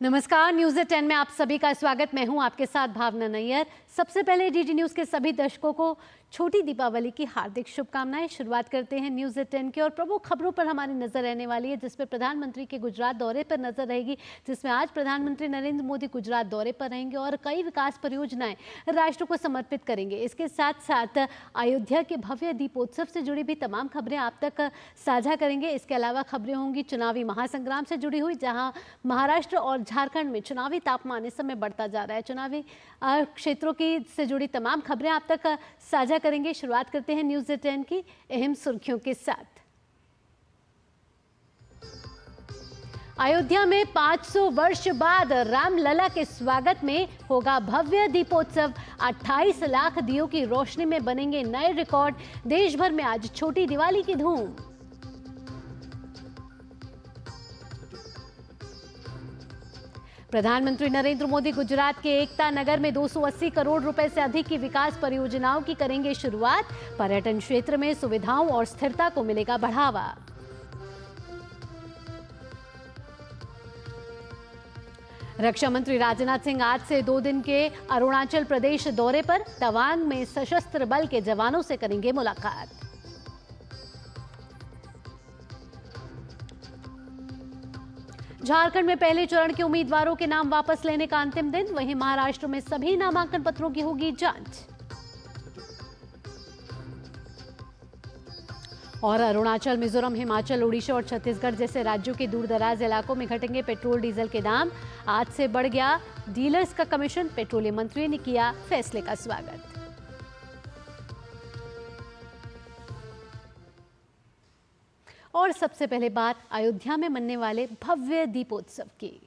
नमस्कार, न्यूज़ 10 में आप सभी का स्वागत। मैं हूं आपके साथ भावना नैयर। सबसे पहले डीडी न्यूज़ के सभी दर्शकों को छोटी दीपावली की हार्दिक शुभकामनाएं। शुरुआत करते हैं न्यूज़ 10 की और प्रमुख खबरों पर हमारी नजर रहने वाली है, जिसमें प्रधानमंत्री के गुजरात दौरे पर नजर रहेगी, जिसमें आज प्रधानमंत्री नरेंद्र मोदी गुजरात दौरे पर रहेंगे और कई विकास परियोजनाएं राष्ट्र को समर्पित करेंगे। इसके साथ साथ अयोध्या के भव्य दीपोत्सव से जुड़ी भी तमाम खबरें आप तक साझा करेंगे। इसके अलावा खबरें होंगी चुनावी महासंग्राम से जुड़ी हुई, जहाँ महाराष्ट्र और झारखंड में चुनावी तापमान इस समय बढ़ता जा रहा है। चुनावी क्षेत्रों की से जुड़ी तमाम खबरें आप तक साझा करेंगे। शुरुआत करते हैं न्यूज़ 10 की अहम सुर्खियों के साथ। अयोध्या में 500 वर्ष बाद रामलला के स्वागत में होगा भव्य दीपोत्सव। 28 लाख दियों की रोशनी में बनेंगे नए रिकॉर्ड। देश भर में आज छोटी दिवाली की धूम। प्रधानमंत्री नरेंद्र मोदी गुजरात के एकता नगर में 280 करोड़ रुपए से अधिक की विकास परियोजनाओं की करेंगे शुरुआत। पर्यटन क्षेत्र में सुविधाओं और स्थिरता को मिलेगा बढ़ावा। रक्षा मंत्री राजनाथ सिंह आज से 2 दिन के अरुणाचल प्रदेश दौरे पर। तवांग में सशस्त्र बल के जवानों से करेंगे मुलाकात। झारखंड में पहले चरण के उम्मीदवारों के नाम वापस लेने का अंतिम दिन। वहीं महाराष्ट्र में सभी नामांकन पत्रों की होगी जांच। और अरुणाचल, मिजोरम, हिमाचल, उड़ीसा और छत्तीसगढ़ जैसे राज्यों के दूरदराज इलाकों में घटेंगे पेट्रोल डीजल के दाम। आज से बढ़ गया डीलर्स का कमीशन। पेट्रोलियम मंत्री ने किया फैसले का स्वागत। और सबसे पहले बात अयोध्या में मनने वाले भव्य दीपोत्सव की।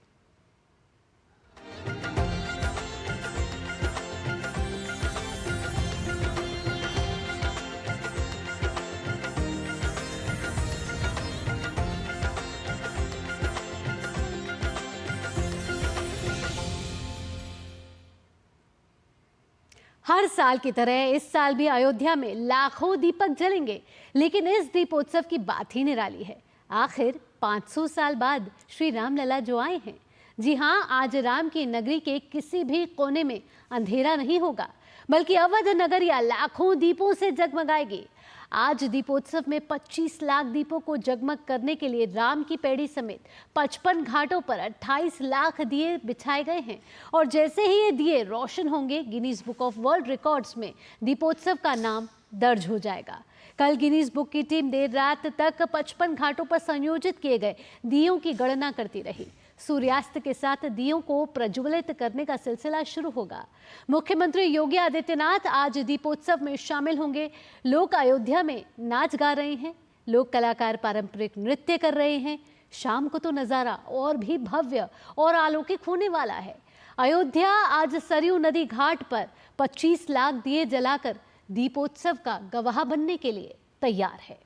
हर साल की तरह इस साल भी अयोध्या में लाखों दीपक जलेंगे, लेकिन इस दीपोत्सव की बात ही निराली है। आखिर 500 साल बाद श्री रामलला जो आए हैं। जी हां, आज राम की नगरी के किसी भी कोने में अंधेरा नहीं होगा, बल्कि अवध नगरिया लाखों दीपों से जगमगाएगी। आज दीपोत्सव में 25 लाख दीपों को जगमग करने के लिए राम की पैड़ी समेत 55 घाटों पर 28 लाख दिए बिछाए गए हैं। और जैसे ही ये दिए रोशन होंगे, Guinness book of world records में दीपोत्सव का नाम दर्ज हो जाएगा। कल गिनीज बुक की टीम देर रात तक 55 घाटों पर संयोजित किए गए दियों की गणना करती रही। सूर्यास्त के साथ दियों को प्रज्वलित करने का सिलसिला शुरू होगा। मुख्यमंत्री योगी आदित्यनाथ आज दीपोत्सव में शामिल होंगे। लोग अयोध्या में नाच गा रहे हैं, लोक कलाकार पारंपरिक नृत्य कर रहे हैं। शाम को तो नज़ारा और भी भव्य और अलौकिक होने वाला है। अयोध्या आज सरयू नदी घाट पर 25 लाख दिए जलाकर दीपोत्सव का गवाह बनने के लिए तैयार है।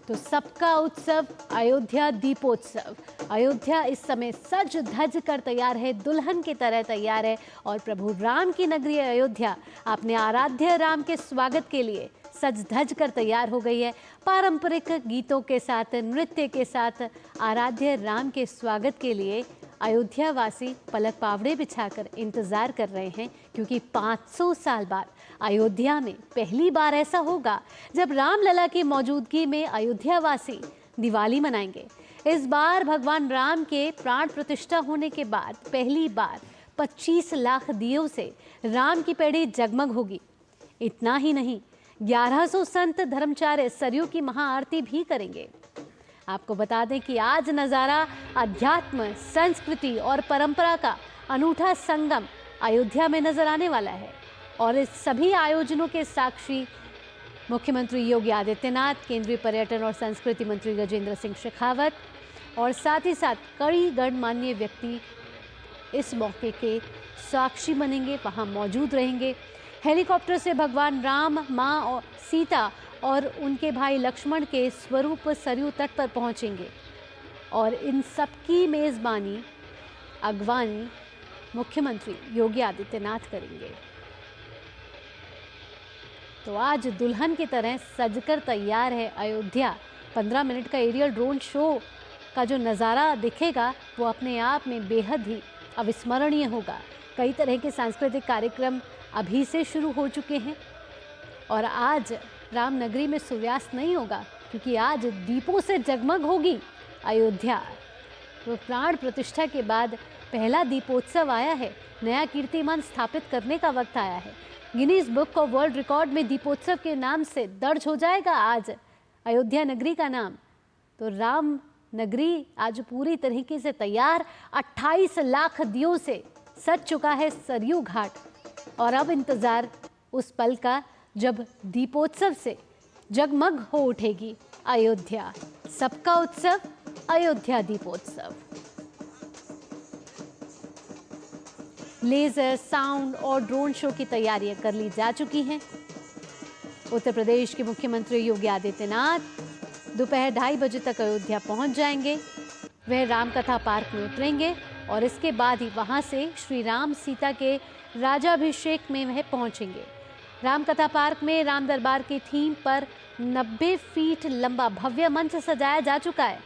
तो सबका उत्सव अयोध्या दीपोत्सव। अयोध्या इस समय सज धज कर तैयार है, दुल्हन की तरह तैयार है। और प्रभु राम की नगरी अयोध्या अपने आराध्य राम के स्वागत के लिए सज धज कर तैयार हो गई है। पारंपरिक गीतों के साथ, नृत्य के साथ आराध्य राम के स्वागत के लिए अयोध्या वासी पलक पावड़े बिछाकर इंतजार कर रहे हैं, क्योंकि 500 साल बाद अयोध्या में पहली बार ऐसा होगा जब रामलला की मौजूदगी में अयोध्या वासी दिवाली मनाएंगे। इस बार भगवान राम के प्राण प्रतिष्ठा होने के बाद पहली बार 25 लाख दियों से राम की पैड़ी जगमग होगी। इतना ही नहीं, 1100 संत धर्मचार्य सरयू की महाआरती भी करेंगे। आपको बता दें कि आज नज़ारा अध्यात्म, संस्कृति और परंपरा का अनूठा संगम अयोध्या में नजर आने वाला है। और इस सभी आयोजनों के साक्षी मुख्यमंत्री योगी आदित्यनाथ, केंद्रीय पर्यटन और संस्कृति मंत्री गजेंद्र सिंह शेखावत और साथ ही साथ कई गणमान्य व्यक्ति इस मौके के साक्षी बनेंगे, वहाँ मौजूद रहेंगे। हेलीकॉप्टर से भगवान राम, माँ और सीता और उनके भाई लक्ष्मण के स्वरूप सरयू तट पर पहुंचेंगे। और इन सबकी मेज़बानी, अगवानी मुख्यमंत्री योगी आदित्यनाथ करेंगे। तो आज दुल्हन की तरह सजकर तैयार है अयोध्या। 15 मिनट का एरियल ड्रोन शो का जो नज़ारा दिखेगा वो अपने आप में बेहद ही अविस्मरणीय होगा। कई तरह के सांस्कृतिक कार्यक्रम अभी से शुरू हो चुके हैं और आज रामनगरी में सूर्यास्त नहीं होगा क्योंकि आज दीपों से जगमग होगी अयोध्या। तो प्राण प्रतिष्ठा के बाद पहला दीपोत्सव आया है, नया कीर्तिमान स्थापित करने का वक्त आया है। Guinness book of world record में दीपोत्सव के नाम से दर्ज हो जाएगा आज अयोध्या नगरी का नाम। तो राम नगरी आज पूरी तरीके से तैयार, 28 लाख दियों से सज चुका है सरयू घाट और अब इंतजार उस पल का जब दीपोत्सव से जगमग हो उठेगी अयोध्या। सबका उत्सव अयोध्या दीपोत्सव। लेजर, साउंड और ड्रोन शो की तैयारियां कर ली जा चुकी हैं। उत्तर प्रदेश के मुख्यमंत्री योगी आदित्यनाथ दोपहर 2:30 बजे तक अयोध्या पहुंच जाएंगे। वह रामकथा पार्क में उतरेंगे और इसके बाद ही वहां से श्री राम सीता के राजाभिषेक में वह पहुंचेंगे। रामकथा पार्क में राम दरबार की थीम पर 90 फीट लंबा भव्य मंच सजाया जा चुका है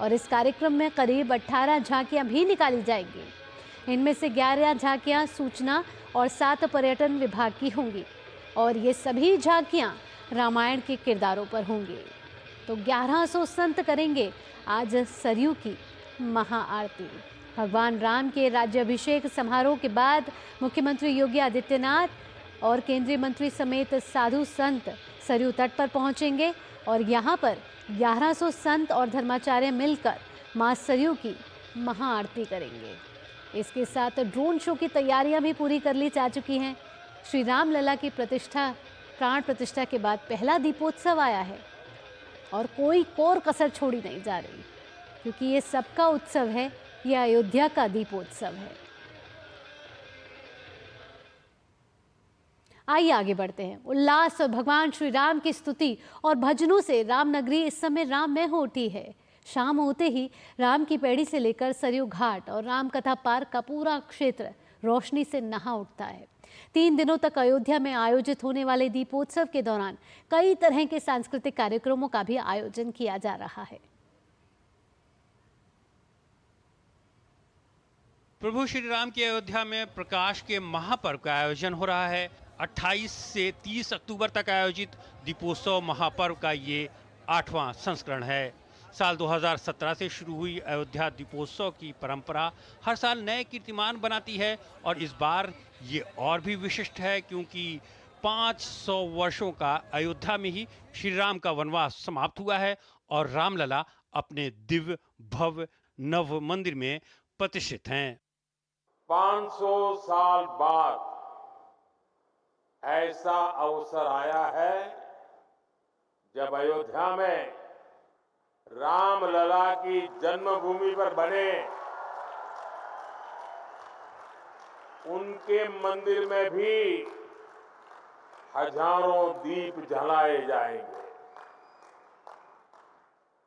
और इस कार्यक्रम में करीब 18 झांकियां भी निकाली जाएंगी। इनमें से 11 झांकियां सूचना और 7 पर्यटन विभाग की होंगी और ये सभी झांकियां रामायण के किरदारों पर होंगी। तो 1100 संत करेंगे आज सरयू की महाआरती। भगवान राम के राज्याभिषेक समारोह के बाद मुख्यमंत्री योगी आदित्यनाथ और केंद्रीय मंत्री समेत साधु संत सरयू तट पर पहुंचेंगे और यहाँ पर 1100 संत और धर्माचार्य मिलकर मां सरयू की महाआरती करेंगे। इसके साथ ड्रोन शो की तैयारियां भी पूरी कर ली जा चुकी हैं। श्री राम लला की प्रतिष्ठा, प्राण प्रतिष्ठा के बाद पहला दीपोत्सव आया है और कोई कोर कसर छोड़ी नहीं जा रही क्योंकि ये सबका उत्सव है, ये अयोध्या का दीपोत्सव है। आइए आगे बढ़ते हैं। उल्लास और भगवान श्री राम की स्तुति और भजनों से रामनगरी इस समय राममय हो उठी है। शाम होते ही राम की पैड़ी से लेकर सरयू घाट और रामकथा पार्क का पूरा क्षेत्र रोशनी से नहा उठता है। 3 दिनों तक अयोध्या में आयोजित होने वाले दीपोत्सव के दौरान कई तरह के सांस्कृतिक कार्यक्रमों का भी आयोजन किया जा रहा है। प्रभु श्री राम की अयोध्या में प्रकाश के महापर्व का आयोजन हो रहा है। 28 से 30 अक्टूबर तक आयोजित दीपोत्सव महापर्व का ये 8वां संस्करण है। साल 2017 से शुरू हुई अयोध्या दीपोत्सव की परंपरा हर साल नए कीर्तिमान बनाती है और इस बार ये और भी विशिष्ट है क्योंकि 500 वर्षों का अयोध्या में ही श्री राम का वनवास समाप्त हुआ है और रामलला अपने दिव्य भव्य नव मंदिर में प्रतिष्ठित हैं। 500 साल बाद ऐसा अवसर आया है जब अयोध्या में रामलला की जन्मभूमि पर बने उनके मंदिर में भी हजारों दीप जलाए जाएंगे।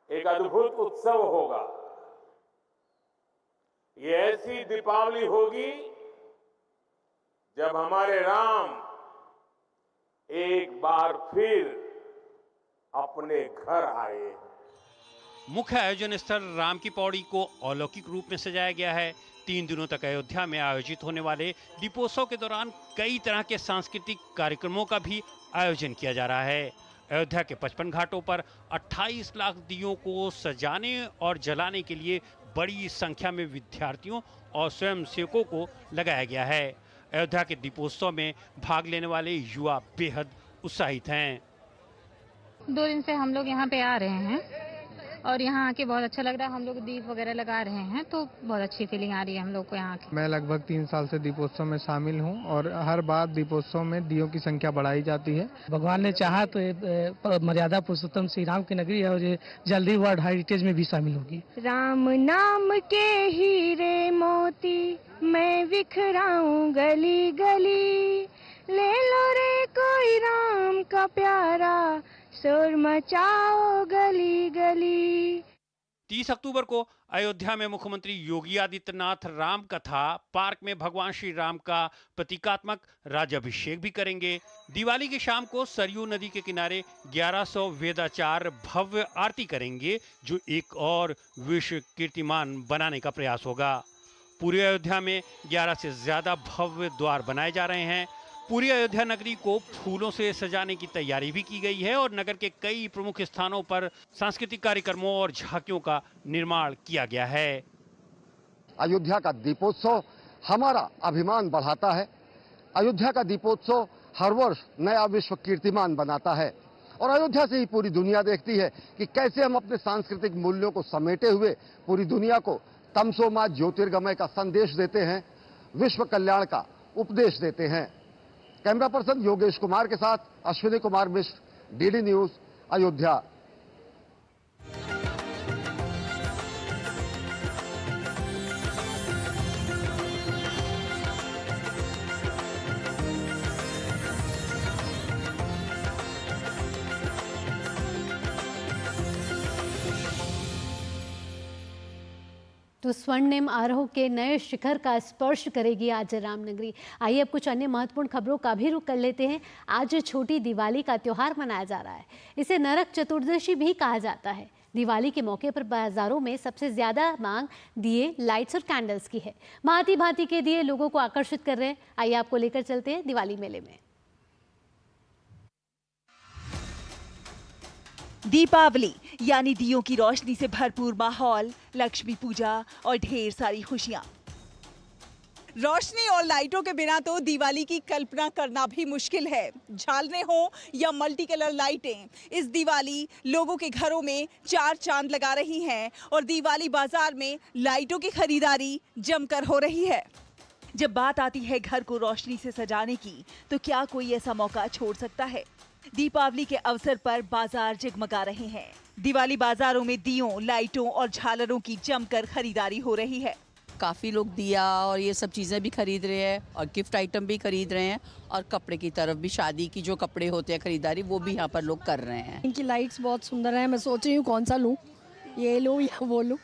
एक अद्भुत उत्सव होगा। ये ऐसी दीपावली होगी जब हमारे राम एक बार फिर अपने घर आए। मुख्य आयोजन स्थल राम की पौड़ी को अलौकिक रूप में सजाया गया है। 3 दिनों तक अयोध्या में आयोजित होने वाले दीपोत्सव के दौरान कई तरह के सांस्कृतिक कार्यक्रमों का भी आयोजन किया जा रहा है। अयोध्या के 55 घाटों पर 28 लाख दियों को सजाने और जलाने के लिए बड़ी संख्या में विद्यार्थियों और स्वयंसेवकों को लगाया गया है। अयोध्या के दीपोत्सव में भाग लेने वाले युवा बेहद उत्साहित हैं। 2 दिन से हम लोग यहाँ पे आ रहे हैं और यहाँ आके बहुत अच्छा लग रहा है। हम लोग दीप वगैरह लगा रहे हैं तो बहुत अच्छी फीलिंग आ रही है हम लोग को यहाँ की। मैं लगभग 3 साल से दीपोत्सव में शामिल हूँ और हर बार दीपोत्सव में दियों की संख्या बढ़ाई जाती है। भगवान ने चाहा तो मर्यादा पुरुषोत्तम श्री राम की नगरी है और ये जल्दी वर्ल्ड हेरिटेज में भी शामिल होगी। राम नाम के हीरे मोती मैं बिखराऊं गली गली, ले लो रे कोई राम का प्यारा शोर मचाओ गली गली। 30 अक्टूबर को अयोध्या में मुख्यमंत्री योगी आदित्यनाथ राम कथा पार्क में भगवान श्री राम का प्रतीकात्मक राज्याभिषेक भी करेंगे। दिवाली की शाम को सरयू नदी के किनारे 1100 वेदाचार भव्य आरती करेंगे, जो एक और विश्व कीर्तिमान बनाने का प्रयास होगा। पूरी अयोध्या में 11 से ज्यादा भव्य द्वार बनाए जा रहे हैं। पूरी अयोध्या नगरी को फूलों से सजाने की तैयारी भी की गई है और नगर के कई प्रमुख स्थानों पर सांस्कृतिक कार्यक्रमों और झांकियों का निर्माण किया गया है। अयोध्या का दीपोत्सव हमारा अभिमान बढ़ाता है। अयोध्या का दीपोत्सव हर वर्ष नया विश्व कीर्तिमान बनाता है और अयोध्या से ही पूरी दुनिया देखती है कि कैसे हम अपने सांस्कृतिक मूल्यों को समेटे हुए पूरी दुनिया को तमसो मा ज्योतिर्गमय का संदेश देते हैं, विश्व कल्याण का उपदेश देते हैं। कैमरा पर्सन योगेश कुमार के साथ अश्विनी कुमार मिश्र, डीडी न्यूज, अयोध्या। तो स्वर्णिम आरोह के नए शिखर का स्पर्श करेगी आज रामनगरी। आइए अब कुछ अन्य महत्वपूर्ण खबरों का भी रुख कर लेते हैं। आज छोटी दिवाली का त्योहार मनाया जा रहा है। इसे नरक चतुर्दशी भी कहा जाता है। दिवाली के मौके पर बाजारों में सबसे ज्यादा मांग दिए, लाइट्स और कैंडल्स की है। भांति भांति के दिए लोगों को आकर्षित कर रहे हैं। आइए आपको लेकर चलते हैं दिवाली मेले में। दीपावली यानी दियों की रोशनी से भरपूर माहौल, लक्ष्मी पूजा और ढेर सारी खुशियां। रोशनी और लाइटों के बिना तो दिवाली की कल्पना करना भी मुश्किल है। झालरें हो या मल्टी कलर लाइटें, इस दिवाली लोगों के घरों में चार चांद लगा रही हैं और दिवाली बाजार में लाइटों की खरीदारी जमकर हो रही है। जब बात आती है घर को रोशनी से सजाने की, तो क्या कोई ऐसा मौका छोड़ सकता है? दीपावली के अवसर पर बाजार जगमगा रहे हैं। दिवाली बाजारों में दियों, लाइटों और झालरों की जमकर खरीदारी हो रही है। काफ़ी लोग दिया और ये सब चीज़ें भी खरीद रहे हैं और गिफ्ट आइटम भी खरीद रहे हैं और कपड़े की तरफ भी, शादी की जो कपड़े होते हैं खरीदारी, वो भी यहाँ पर लोग कर रहे हैं। इनकी लाइट्स बहुत सुंदर हैं। मैं सोच रही हूँ कौन सा लूँ, ये लूँ या वो लूँ।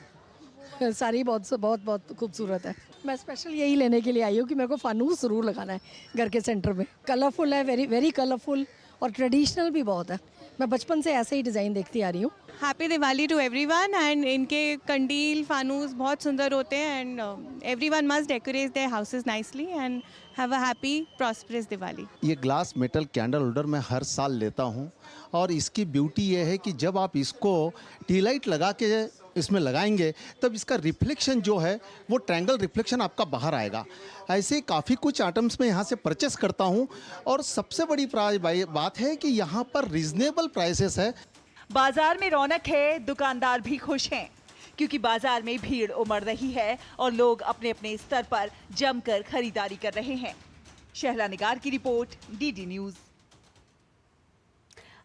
सारी बहुत खूबसूरत है। मैं स्पेशल यही लेने के लिए आई हूँ कि मेरे को फानूस ज़रूर लगाना है घर के सेंटर में। कलरफुल है, वेरी कलरफुल और ट्रेडिशनल भी बहुत है। मैं बचपन से ऐसे ही डिज़ाइन देखती आ रही हूँ। Happy Diwali to everyone. And इनके कंडील, फानूस बहुत सुंदर होते हैं and everyone must decorate their houses nicely and have a happy prosperous Diwali. ये ग्लास मेटल कैंडल होल्डर मैं हर साल लेता हूँ और इसकी ब्यूटी ये है कि जब आप इसको टी लाइट लगा के इसमें लगाएंगे तब इसका रिफ्लेक्शन जो है वो ट्रायंगल रिफ्लेक्शन आपका बाहर आएगा। ऐसे काफ़ी कुछ आइटम्स मैं यहाँ से परचेस करता हूँ और सबसे बड़ी बात है कि यहाँ पर रीजनेबल प्राइसेस है। बाजार में रौनक है, दुकानदार भी खुश हैं क्योंकि बाजार में भीड़ उमड़ रही है और लोग अपने अपने स्तर पर जमकर खरीदारी कर रहे हैं। शहला निगार की रिपोर्ट, डीडी न्यूज़।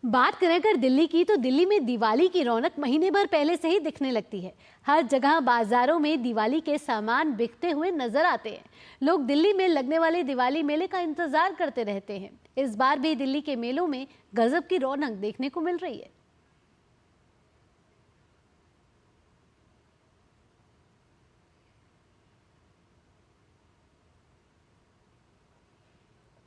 बात करें अगर दिल्ली की, तो दिल्ली में दिवाली की रौनक महीने भर पहले से ही दिखने लगती है। हर जगह बाजारों में दिवाली के सामान बिकते हुए नजर आते हैं। लोग दिल्ली में लगने वाले दिवाली मेले का इंतजार करते रहते हैं। इस बार भी दिल्ली के मेलों में गजब की रौनक देखने को मिल रही है।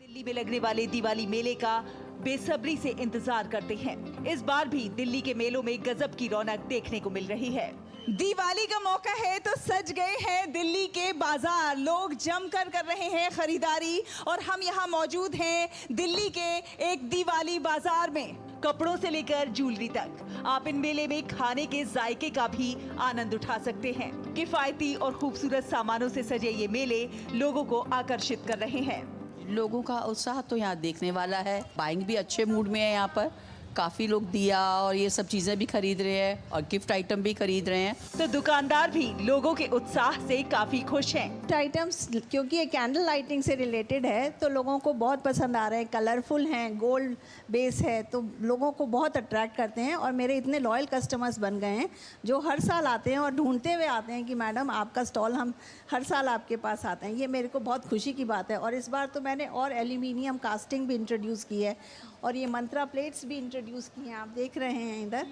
दिल्ली में लगने वाले दिवाली मेले का बेसब्री से इंतजार करते हैं। इस बार भी दिल्ली के मेलों में गजब की रौनक देखने को मिल रही है। दिवाली का मौका है तो सज गए हैं दिल्ली के बाजार। लोग जमकर कर रहे हैं खरीदारी और हम यहाँ मौजूद हैं दिल्ली के एक दिवाली बाजार में। कपड़ों से लेकर ज्वेलरी तक आप इन मेले में खाने के जायके का भी आनंद उठा सकते हैं। किफायती और खूबसूरत सामानों से सजे ये मेले लोगों को आकर्षित कर रहे हैं। लोगों का उत्साह तो यहाँ देखने वाला है। बाइंग भी अच्छे मूड में है। यहाँ पर काफ़ी लोग दिया और ये सब चीज़ें भी खरीद रहे हैं और गिफ्ट आइटम भी खरीद रहे हैं। तो दुकानदार भी लोगों के उत्साह से काफ़ी खुश हैं। आइटम्स क्योंकि ये कैंडल लाइटिंग से रिलेटेड है तो लोगों को बहुत पसंद आ रहे हैं। कलरफुल हैं, गोल्ड बेस है तो लोगों को बहुत अट्रैक्ट करते हैं और मेरे इतने लॉयल कस्टमर्स बन गए हैं जो हर साल आते हैं और ढूंढते हुए आते हैं कि मैडम आपका स्टॉल, हम हर साल आपके पास आते हैं। ये मेरे को बहुत खुशी की बात है। और इस बार तो मैंने और एल्यूमिनियम कास्टिंग भी इंट्रोड्यूस की है और ये मंत्रा प्लेट्स भी इंट्रोड्यूस किए हैं, आप देख रहे हैं इधर,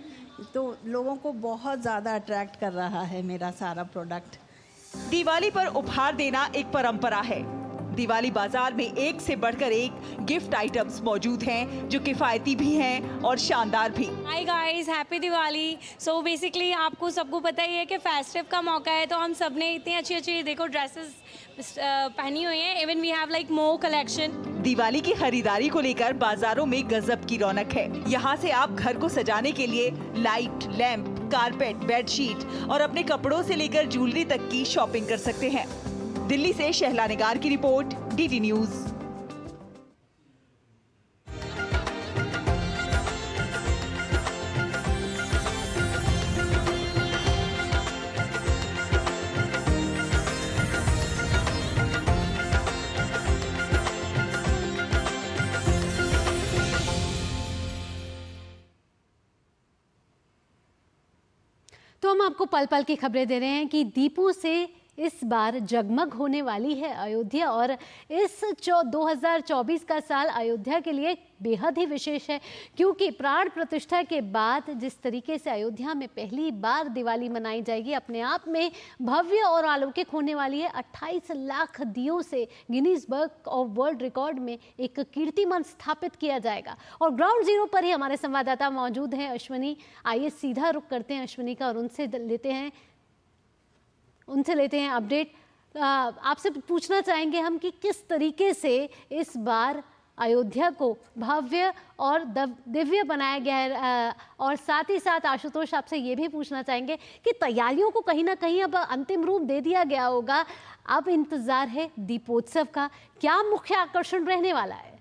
तो लोगों को बहुत ज़्यादा अट्रैक्ट कर रहा है मेरा सारा प्रोडक्ट। दिवाली पर उपहार देना एक परंपरा है। दिवाली बाजार में एक से बढ़कर एक गिफ्ट आइटम्स मौजूद हैं जो किफायती भी हैं और शानदार भी। Hi guys, happy Diwali. So basically आपको सबको पता ही है कि फेस्टिव का मौका है, तो हम सब ने इतनी अच्छी अच्छी देखो ड्रेसेस पहनी हुई हैं। Even we have like more collection. Diwali की खरीदारी को लेकर बाजारों में गजब की रौनक है। यहाँ से आप घर को सजाने के लिए लाइट, लैंप, कारपेट, बेडशीट और अपने कपड़ों से लेकर ज्वेलरी तक की शॉपिंग कर सकते हैं। दिल्ली से शहला निगार की रिपोर्ट, डीडी न्यूज। तो हम आपको पल पल की खबरें दे रहे हैं कि दीपों से इस बार जगमग होने वाली है अयोध्या, और इस 2024 का साल अयोध्या के लिए बेहद ही विशेष है, क्योंकि प्राण प्रतिष्ठा के बाद जिस तरीके से अयोध्या में पहली बार दिवाली मनाई जाएगी, अपने आप में भव्य और अलौकिक होने वाली है। 28 लाख दियों से Guinness book of world record में एक कीर्तिमान स्थापित किया जाएगा। और ग्राउंड जीरो पर ही हमारे संवाददाता मौजूद हैं, अश्विनी। आइए सीधा रुख करते हैं अश्विनी का और उनसे लेते हैं अपडेट। आपसे पूछना चाहेंगे हम कि किस तरीके से इस बार अयोध्या को भव्य और दिव्य बनाया गया है, और साथ ही साथ आशुतोष आपसे ये भी पूछना चाहेंगे कि तैयारियों को कहीं ना कहीं अब अंतिम रूप दे दिया गया होगा, अब इंतजार है दीपोत्सव का, क्या मुख्य आकर्षण रहने वाला है?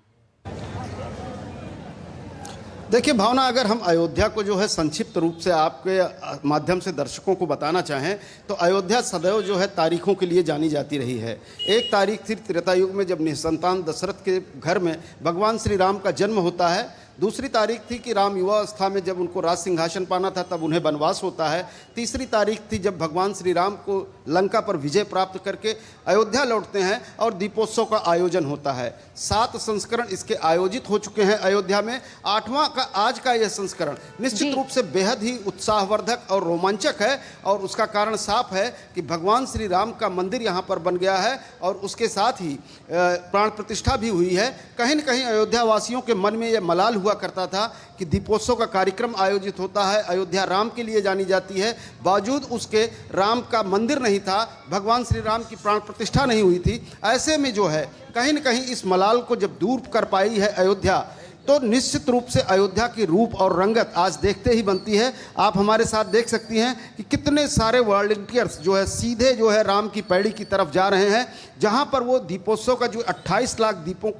देखिए भावना, अगर हम अयोध्या को जो है संक्षिप्त रूप से आपके माध्यम से दर्शकों को बताना चाहें तो अयोध्या सदैव जो है तारीखों के लिए जानी जाती रही है। एक तारीख थी त्रेता युग में जब निसंतान दशरथ के घर में भगवान श्री राम का जन्म होता है। दूसरी तारीख थी कि राम युवा अवस्था में जब उनको राज सिंहासन पाना था तब उन्हें वनवास होता है। तीसरी तारीख थी जब भगवान श्री राम को लंका पर विजय प्राप्त करके अयोध्या लौटते हैं और दीपोत्सव का आयोजन होता है। 7 संस्करण इसके आयोजित हो चुके हैं अयोध्या में। 8वां का आज का यह संस्करण निश्चित रूप से बेहद ही उत्साहवर्धक और रोमांचक है, और उसका कारण साफ है कि भगवान श्री राम का मंदिर यहाँ पर बन गया है और उसके साथ ही प्राण प्रतिष्ठा भी हुई है। कहीं न कहीं अयोध्या वासियों के मन में यह मलाल हुआ करता था कि दीपोत्सव का कार्यक्रम आयोजित होता है, अयोध्या राम के लिए जानी जाती है, बावजूद उसके राम का मंदिर नहीं था, भगवान श्री राम की प्राण प्रतिष्ठा नहीं हुई थी। ऐसे में जो है कहीं न कहीं इस मलाल को जब दूर कर पाई है अयोध्या, तो निश्चित रूप से अयोध्या की रूप और रंगत आज देखते ही बनती है। आप हमारे साथ देख सकती हैं कि कितने सारे वॉलंटियर्स जो है सीधे जो है राम की पैड़ी की तरफ जा रहे हैं, जहां पर वो दीपोत्सव का जो 28 लाख दीपों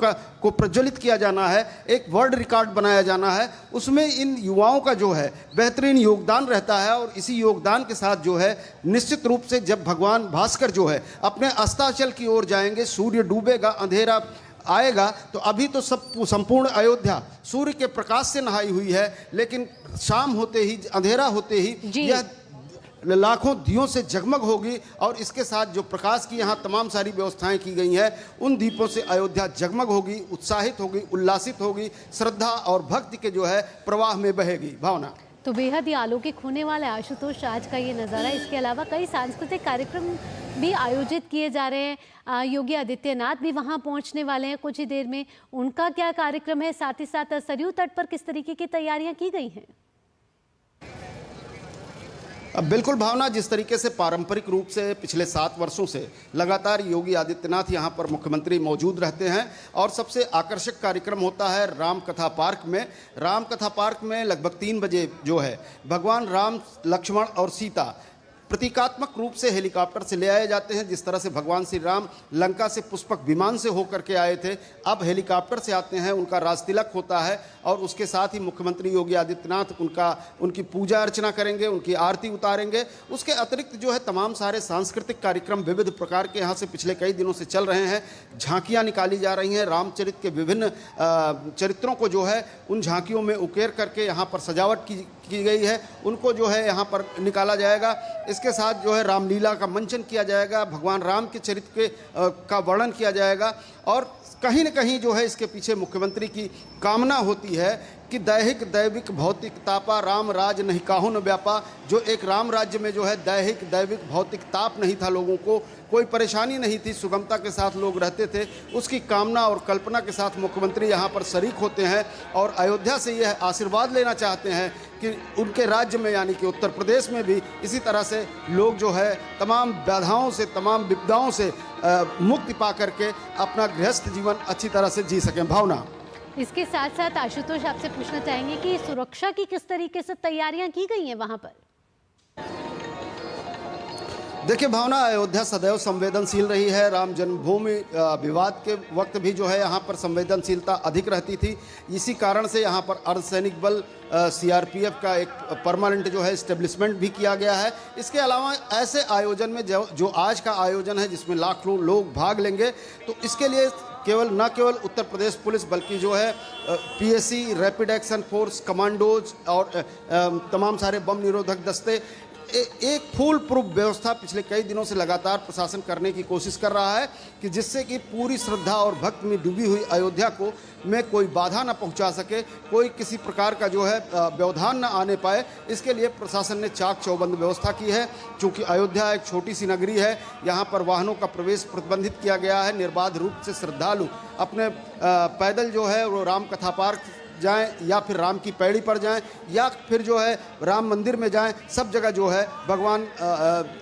को प्रज्वलित किया जाना है, एक वर्ल्ड रिकॉर्ड बनाया जाना है, उसमें इन युवाओं का जो है बेहतरीन योगदान रहता है। और इसी योगदान के साथ जो है निश्चित रूप से जब भगवान भास्कर जो है अपने अस्ताचल की ओर जाएंगे, सूर्य डूबेगा, अंधेरा आएगा, तो अभी तो संपूर्ण अयोध्या सूर्य के प्रकाश से नहाई हुई है, लेकिन शाम होते ही, अंधेरा होते ही यह लाखों दियों से जगमग होगी। और इसके साथ जो प्रकाश की यहाँ तमाम सारी व्यवस्थाएं की गई हैं, उन दीपों से अयोध्या जगमग होगी, उत्साहित होगी, उल्लासित होगी, श्रद्धा और भक्ति के जो है प्रवाह में बहेगी। भावना, तो बेहद ही अलौकिक होने वाला है आशुतोष आज का ये नज़ारा। इसके अलावा कई सांस्कृतिक कार्यक्रम भी आयोजित किए जा रहे हैं। योगी आदित्यनाथ भी वहां पहुंचने वाले हैं कुछ ही देर में। उनका क्या कार्यक्रम है, साथ ही साथ सरयू तट पर किस तरीके की तैयारियां की गई हैं? बिल्कुल भावना, जिस तरीके से पारंपरिक रूप से पिछले 7 वर्षों से लगातार योगी आदित्यनाथ यहाँ पर मुख्यमंत्री मौजूद रहते हैं, और सबसे आकर्षक कार्यक्रम होता है राम कथा पार्क में। राम कथा पार्क में लगभग 3 बजे जो है भगवान राम, लक्ष्मण और सीता प्रतीकात्मक रूप से हेलीकॉप्टर से ले आए जाते हैं। जिस तरह से भगवान श्री राम लंका से पुष्पक विमान से होकर के आए थे, अब हेलीकॉप्टर से आते हैं, उनका राजतिलक होता है, और उसके साथ ही मुख्यमंत्री योगी आदित्यनाथ उनकी पूजा अर्चना करेंगे, उनकी आरती उतारेंगे। उसके अतिरिक्त जो है तमाम सारे सांस्कृतिक कार्यक्रम विविध प्रकार के यहाँ से पिछले कई दिनों से चल रहे हैं। झांकियाँ निकाली जा रही हैं, रामचरित के विभिन्न चरित्रों को जो है उन झांकियों में उकेर करके यहाँ पर सजावट की गई है, उनको जो है यहाँ पर निकाला जाएगा। इसके साथ जो है रामलीला का मंचन किया जाएगा, भगवान राम के चरित्र का वर्णन किया जाएगा, और कहीं न कहीं जो है इसके पीछे मुख्यमंत्री की कामना होती है कि दैहिक दैविक भौतिक तापा राम राज नहीं काहू न व्यापा। जो एक राम राज्य में जो है दैहिक दैविक भौतिक ताप नहीं था, लोगों को कोई परेशानी नहीं थी, सुगमता के साथ लोग रहते थे, उसकी कामना और कल्पना के साथ मुख्यमंत्री यहाँ पर शरीक होते हैं और अयोध्या से यह आशीर्वाद लेना चाहते हैं कि उनके राज्य में यानी कि उत्तर प्रदेश में भी इसी तरह से लोग जो है तमाम बाधाओं से तमाम विपदाओं से मुक्ति पा करके अपना गृहस्थ जीवन अच्छी तरह से जी सकें। भावना, इसके साथ साथ आशुतोष आपसे पूछना चाहेंगे कि सुरक्षा की किस तरीके से तैयारियां की गई हैं वहां पर? देखिए भावना, अयोध्या सदैव संवेदनशील रही है। राम जन्मभूमि विवाद के वक्त भी जो है यहाँ पर संवेदनशीलता अधिक रहती थी। इसी कारण से यहाँ पर अर्धसैनिक बल सीआरपीएफ का एक परमानेंट जो है इस्टेब्लिशमेंट भी किया गया है। इसके अलावा ऐसे आयोजन में जो आज का आयोजन है जिसमें लाखों लोग भाग लेंगे, तो इसके लिए न केवल उत्तर प्रदेश पुलिस बल्कि जो है PAC, rapid action force, commandos और तमाम सारे बम निरोधक दस्ते एक फुल प्रूफ व्यवस्था पिछले कई दिनों से लगातार प्रशासन करने की कोशिश कर रहा है कि जिससे कि पूरी श्रद्धा और भक्ति में डूबी हुई अयोध्या को में कोई बाधा न पहुंचा सके, कोई किसी प्रकार का जो है व्यवधान न आने पाए। इसके लिए प्रशासन ने चाक चौबंद व्यवस्था की है। चूँकि अयोध्या एक छोटी सी नगरी है, यहाँ पर वाहनों का प्रवेश प्रतिबंधित किया गया है। निर्बाध रूप से श्रद्धालु अपने पैदल जो है वो राम कथा पार्क जाएं या फिर राम की पैड़ी पर जाएं या फिर जो है राम मंदिर में जाएं, सब जगह जो है भगवान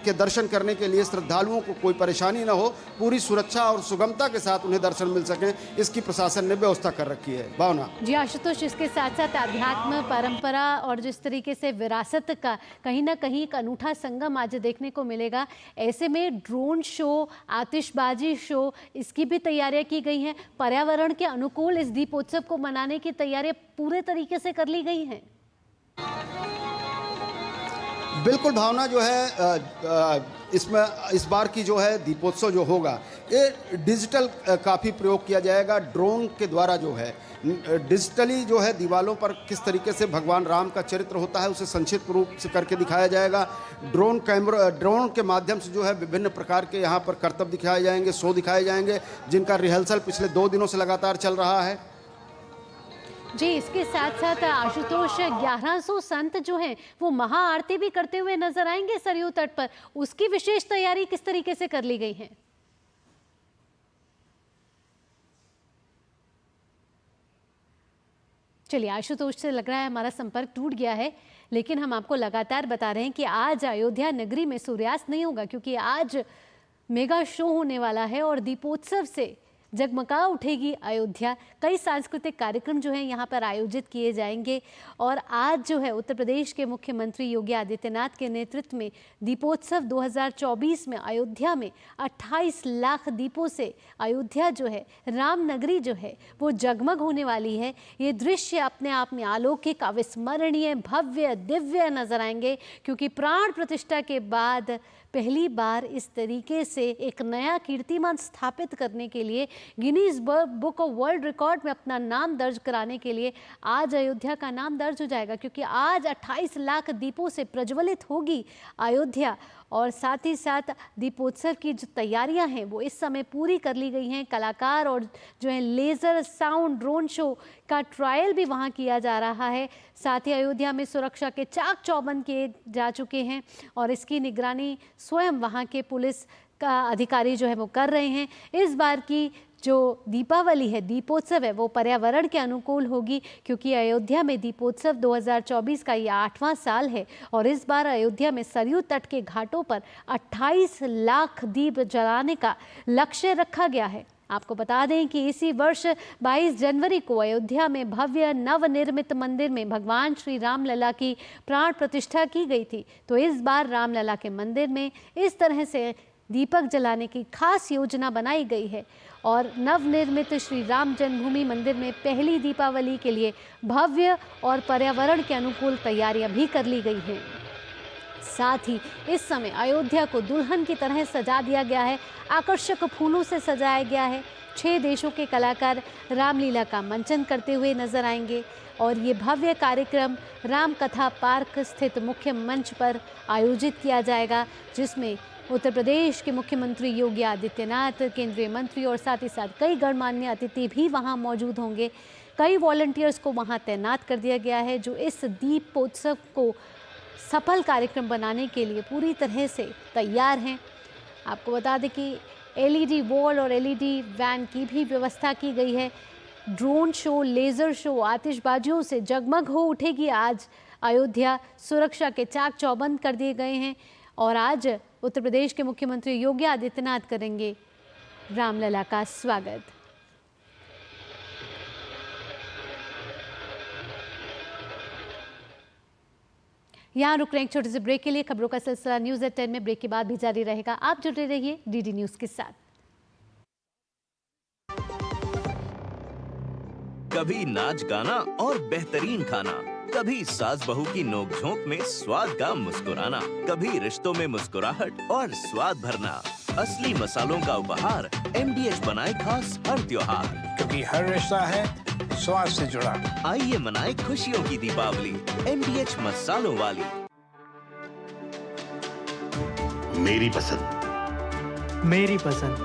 के दर्शन करने के लिए श्रद्धालुओं को कोई परेशानी न हो, पूरी सुरक्षा और सुगमता के साथ उन्हें दर्शन मिल सकें, इसकी प्रशासन ने व्यवस्था कर रखी है। भावना जी आशुतोष, इसके साथ साथ अध्यात्म, परंपरा और जिस तरीके से विरासत का कहीं ना कहीं एक अनूठा संगम आज देखने को मिलेगा। ऐसे में ड्रोन शो, आतिशबाजी शो, इसकी भी तैयारियां की गई हैं। पर्यावरण के अनुकूल इस दीपोत्सव को मनाने की तैयारी पूरे तरीके से कर ली गई हैं। बिल्कुल भावना, जो है इसमें इस बार की जो है दीपोत्सव जो होगा ये डिजिटल काफ़ी प्रयोग किया जाएगा। ड्रोन के द्वारा जो है डिजिटली जो है दीवालों पर किस तरीके से भगवान राम का चरित्र होता है उसे संक्षिप्त रूप से करके दिखाया जाएगा। ड्रोन के माध्यम से जो है विभिन्न प्रकार के यहाँ पर करतब दिखाए जाएंगे, शो दिखाए जाएंगे, जिनका रिहर्सल पिछले 2 दिनों से लगातार चल रहा है। जी, इसके साथ साथ आशुतोष 1100 संत जो हैं वो महाआरती भी करते हुए नजर आएंगे सरयू तट पर। उसकी विशेष तैयारी किस तरीके से कर ली गई है? चलिए, आशुतोष से लग रहा है हमारा संपर्क टूट गया है, लेकिन हम आपको लगातार बता रहे हैं कि आज अयोध्या नगरी में सूर्यास्त नहीं होगा क्योंकि आज मेगा शो होने वाला है और दीपोत्सव से जगमगा उठेगी अयोध्या। कई सांस्कृतिक कार्यक्रम जो हैं यहाँ पर आयोजित किए जाएंगे और आज जो है उत्तर प्रदेश के मुख्यमंत्री योगी आदित्यनाथ के नेतृत्व में दीपोत्सव 2024 में अयोध्या में 28 लाख दीपों से अयोध्या जो है, राम नगरी जो है वो जगमग होने वाली है। ये दृश्य अपने आप में अलौकिक, अविस्मरणीय, भव्य, दिव्य नजर आएंगे क्योंकि प्राण प्रतिष्ठा के बाद पहली बार इस तरीके से एक नया कीर्तिमान स्थापित करने के लिए, Guinness book of world record में अपना नाम दर्ज कराने के लिए आज अयोध्या का नाम दर्ज हो जाएगा क्योंकि आज 28 लाख दीपों से प्रज्वलित होगी अयोध्या। और साथ ही साथ दीपोत्सव की जो तैयारियां हैं वो इस समय पूरी कर ली गई हैं। कलाकार और जो है लेज़र साउंड ड्रोन शो का ट्रायल भी वहां किया जा रहा है। साथ ही अयोध्या में सुरक्षा के चाक चौबंद किए जा चुके हैं और इसकी निगरानी स्वयं वहां के पुलिस का अधिकारी जो है वो कर रहे हैं। इस बार की जो दीपावली है, दीपोत्सव है, वो पर्यावरण के अनुकूल होगी क्योंकि अयोध्या में दीपोत्सव 2024 का ये 8वां साल है और इस बार अयोध्या में सरयू तट के घाटों पर 28 लाख दीप जलाने का लक्ष्य रखा गया है। आपको बता दें कि इसी वर्ष 22 जनवरी को अयोध्या में भव्य नवनिर्मित मंदिर में भगवान श्री रामलला की प्राण प्रतिष्ठा की गई थी। तो इस बार रामलला के मंदिर में इस तरह से दीपक जलाने की खास योजना बनाई गई है और नवनिर्मित श्री राम जन्मभूमि मंदिर में पहली दीपावली के लिए भव्य और पर्यावरण के अनुकूल तैयारियां भी कर ली गई हैं। साथ ही इस समय अयोध्या को दुल्हन की तरह सजा दिया गया है, आकर्षक फूलों से सजाया गया है। 6 देशों के कलाकार रामलीला का मंचन करते हुए नजर आएंगे और ये भव्य कार्यक्रम राम कथा पार्क स्थित मुख्य मंच पर आयोजित किया जाएगा जिसमें उत्तर प्रदेश के मुख्यमंत्री योगी आदित्यनाथ, केंद्रीय मंत्री और साथ ही साथ कई गणमान्य अतिथि भी वहां मौजूद होंगे। कई वॉलंटियर्स को वहां तैनात कर दिया गया है जो इस दीपोत्सव को सफल कार्यक्रम बनाने के लिए पूरी तरह से तैयार हैं। आपको बता दें कि एलईडी वॉल और एलईडी वैन की भी व्यवस्था की गई है। ड्रोन शो, लेज़र शो, आतिशबाजियों से जगमग हो उठेगी आज अयोध्या। सुरक्षा के चाक चौबंद कर दिए गए हैं और आज उत्तर प्रदेश के मुख्यमंत्री योगी आदित्यनाथ करेंगे रामलला का स्वागत। यहाँ रुक रहे हैं एक छोटे से ब्रेक के लिए। खबरों का सिलसिला न्यूज़ एट 10 में ब्रेक के बाद भी जारी रहेगा। आप जुड़े रहिए डीडी न्यूज़ के साथ। कभी नाच गाना और बेहतरीन खाना, कभी सास बहू की नोक-झोंक में स्वाद का मुस्कुराना, कभी रिश्तों में मुस्कुराहट और स्वाद भरना। असली मसालों का उपहार MDH बनाए खास हर त्योहार, क्योंकि हर रिश्ता है स्वाद से जुड़ा। आइए मनाए खुशियों की दीपावली MDH मसालों वाली। मेरी पसंद, मेरी पसंद,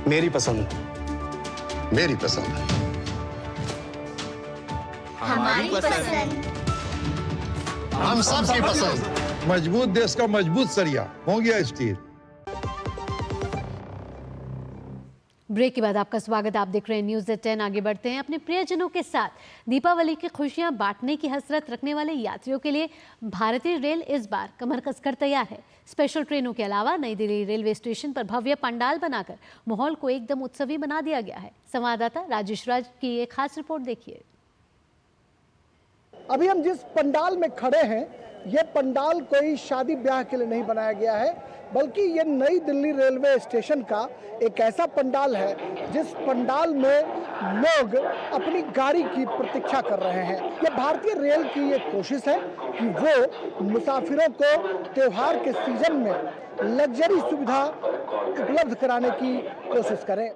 मेरी पसंद, मेरी पसंद, हमारी पसंद, हम सबकी पसंद। मजबूत देश का मजबूत सरिया हो गया स्टील। ब्रेक के बाद आपका स्वागत। आप देख रहे हैं न्यूज़ एट 10। आगे बढ़ते हैं। अपने प्रियजनों के साथ दीपावली की खुशियां बांटने की हसरत रखने वाले यात्रियों के लिए भारतीय रेल इस बार कमर कसकर तैयार है। स्पेशल ट्रेनों के अलावा नई दिल्ली रेलवे स्टेशन पर भव्य पंडाल बनाकर माहौल को एकदम उत्सवी बना दिया गया है। संवाददाता राजेश राज की एक खास रिपोर्ट देखिए। अभी हम जिस पंडाल में खड़े हैं, ये पंडाल कोई शादी ब्याह के लिए नहीं बनाया गया है, बल्कि ये नई दिल्ली रेलवे स्टेशन का एक ऐसा पंडाल है जिस पंडाल में लोग अपनी गाड़ी की प्रतीक्षा कर रहे हैं। ये भारतीय रेल की ये कोशिश है कि वो मुसाफिरों को त्योहार के सीजन में लग्जरी सुविधा उपलब्ध कराने की कोशिश करें।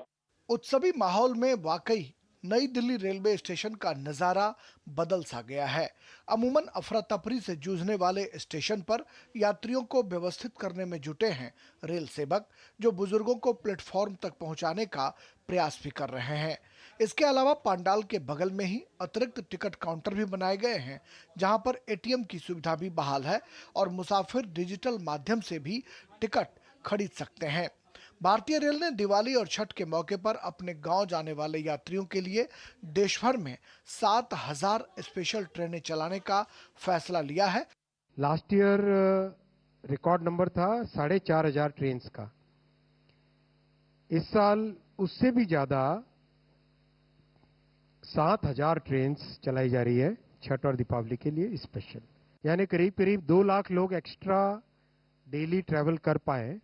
उत्सवी माहौल में वाकई नई दिल्ली रेलवे स्टेशन का नज़ारा बदल सा गया है। अमूमन अफरा तफरी से जूझने वाले स्टेशन पर यात्रियों को व्यवस्थित करने में जुटे हैं रेल सेवक, जो बुजुर्गों को प्लेटफॉर्म तक पहुंचाने का प्रयास भी कर रहे हैं। इसके अलावा पंडाल के बगल में ही अतिरिक्त टिकट काउंटर भी बनाए गए हैं, जहां पर ATM की सुविधा भी बहाल है और मुसाफिर डिजिटल माध्यम से भी टिकट खरीद सकते हैं। भारतीय रेल ने दिवाली और छठ के मौके पर अपने गांव जाने वाले यात्रियों के लिए देश भर में 7000 स्पेशल ट्रेनें चलाने का फैसला लिया है। लास्ट ईयर रिकॉर्ड नंबर था 4500 ट्रेन का। इस साल उससे भी ज्यादा 7000 ट्रेन चलाई जा रही है छठ और दीपावली के लिए स्पेशल। यानी करीब करीब 2 लाख लोग एक्स्ट्रा डेली ट्रैवल कर पाए,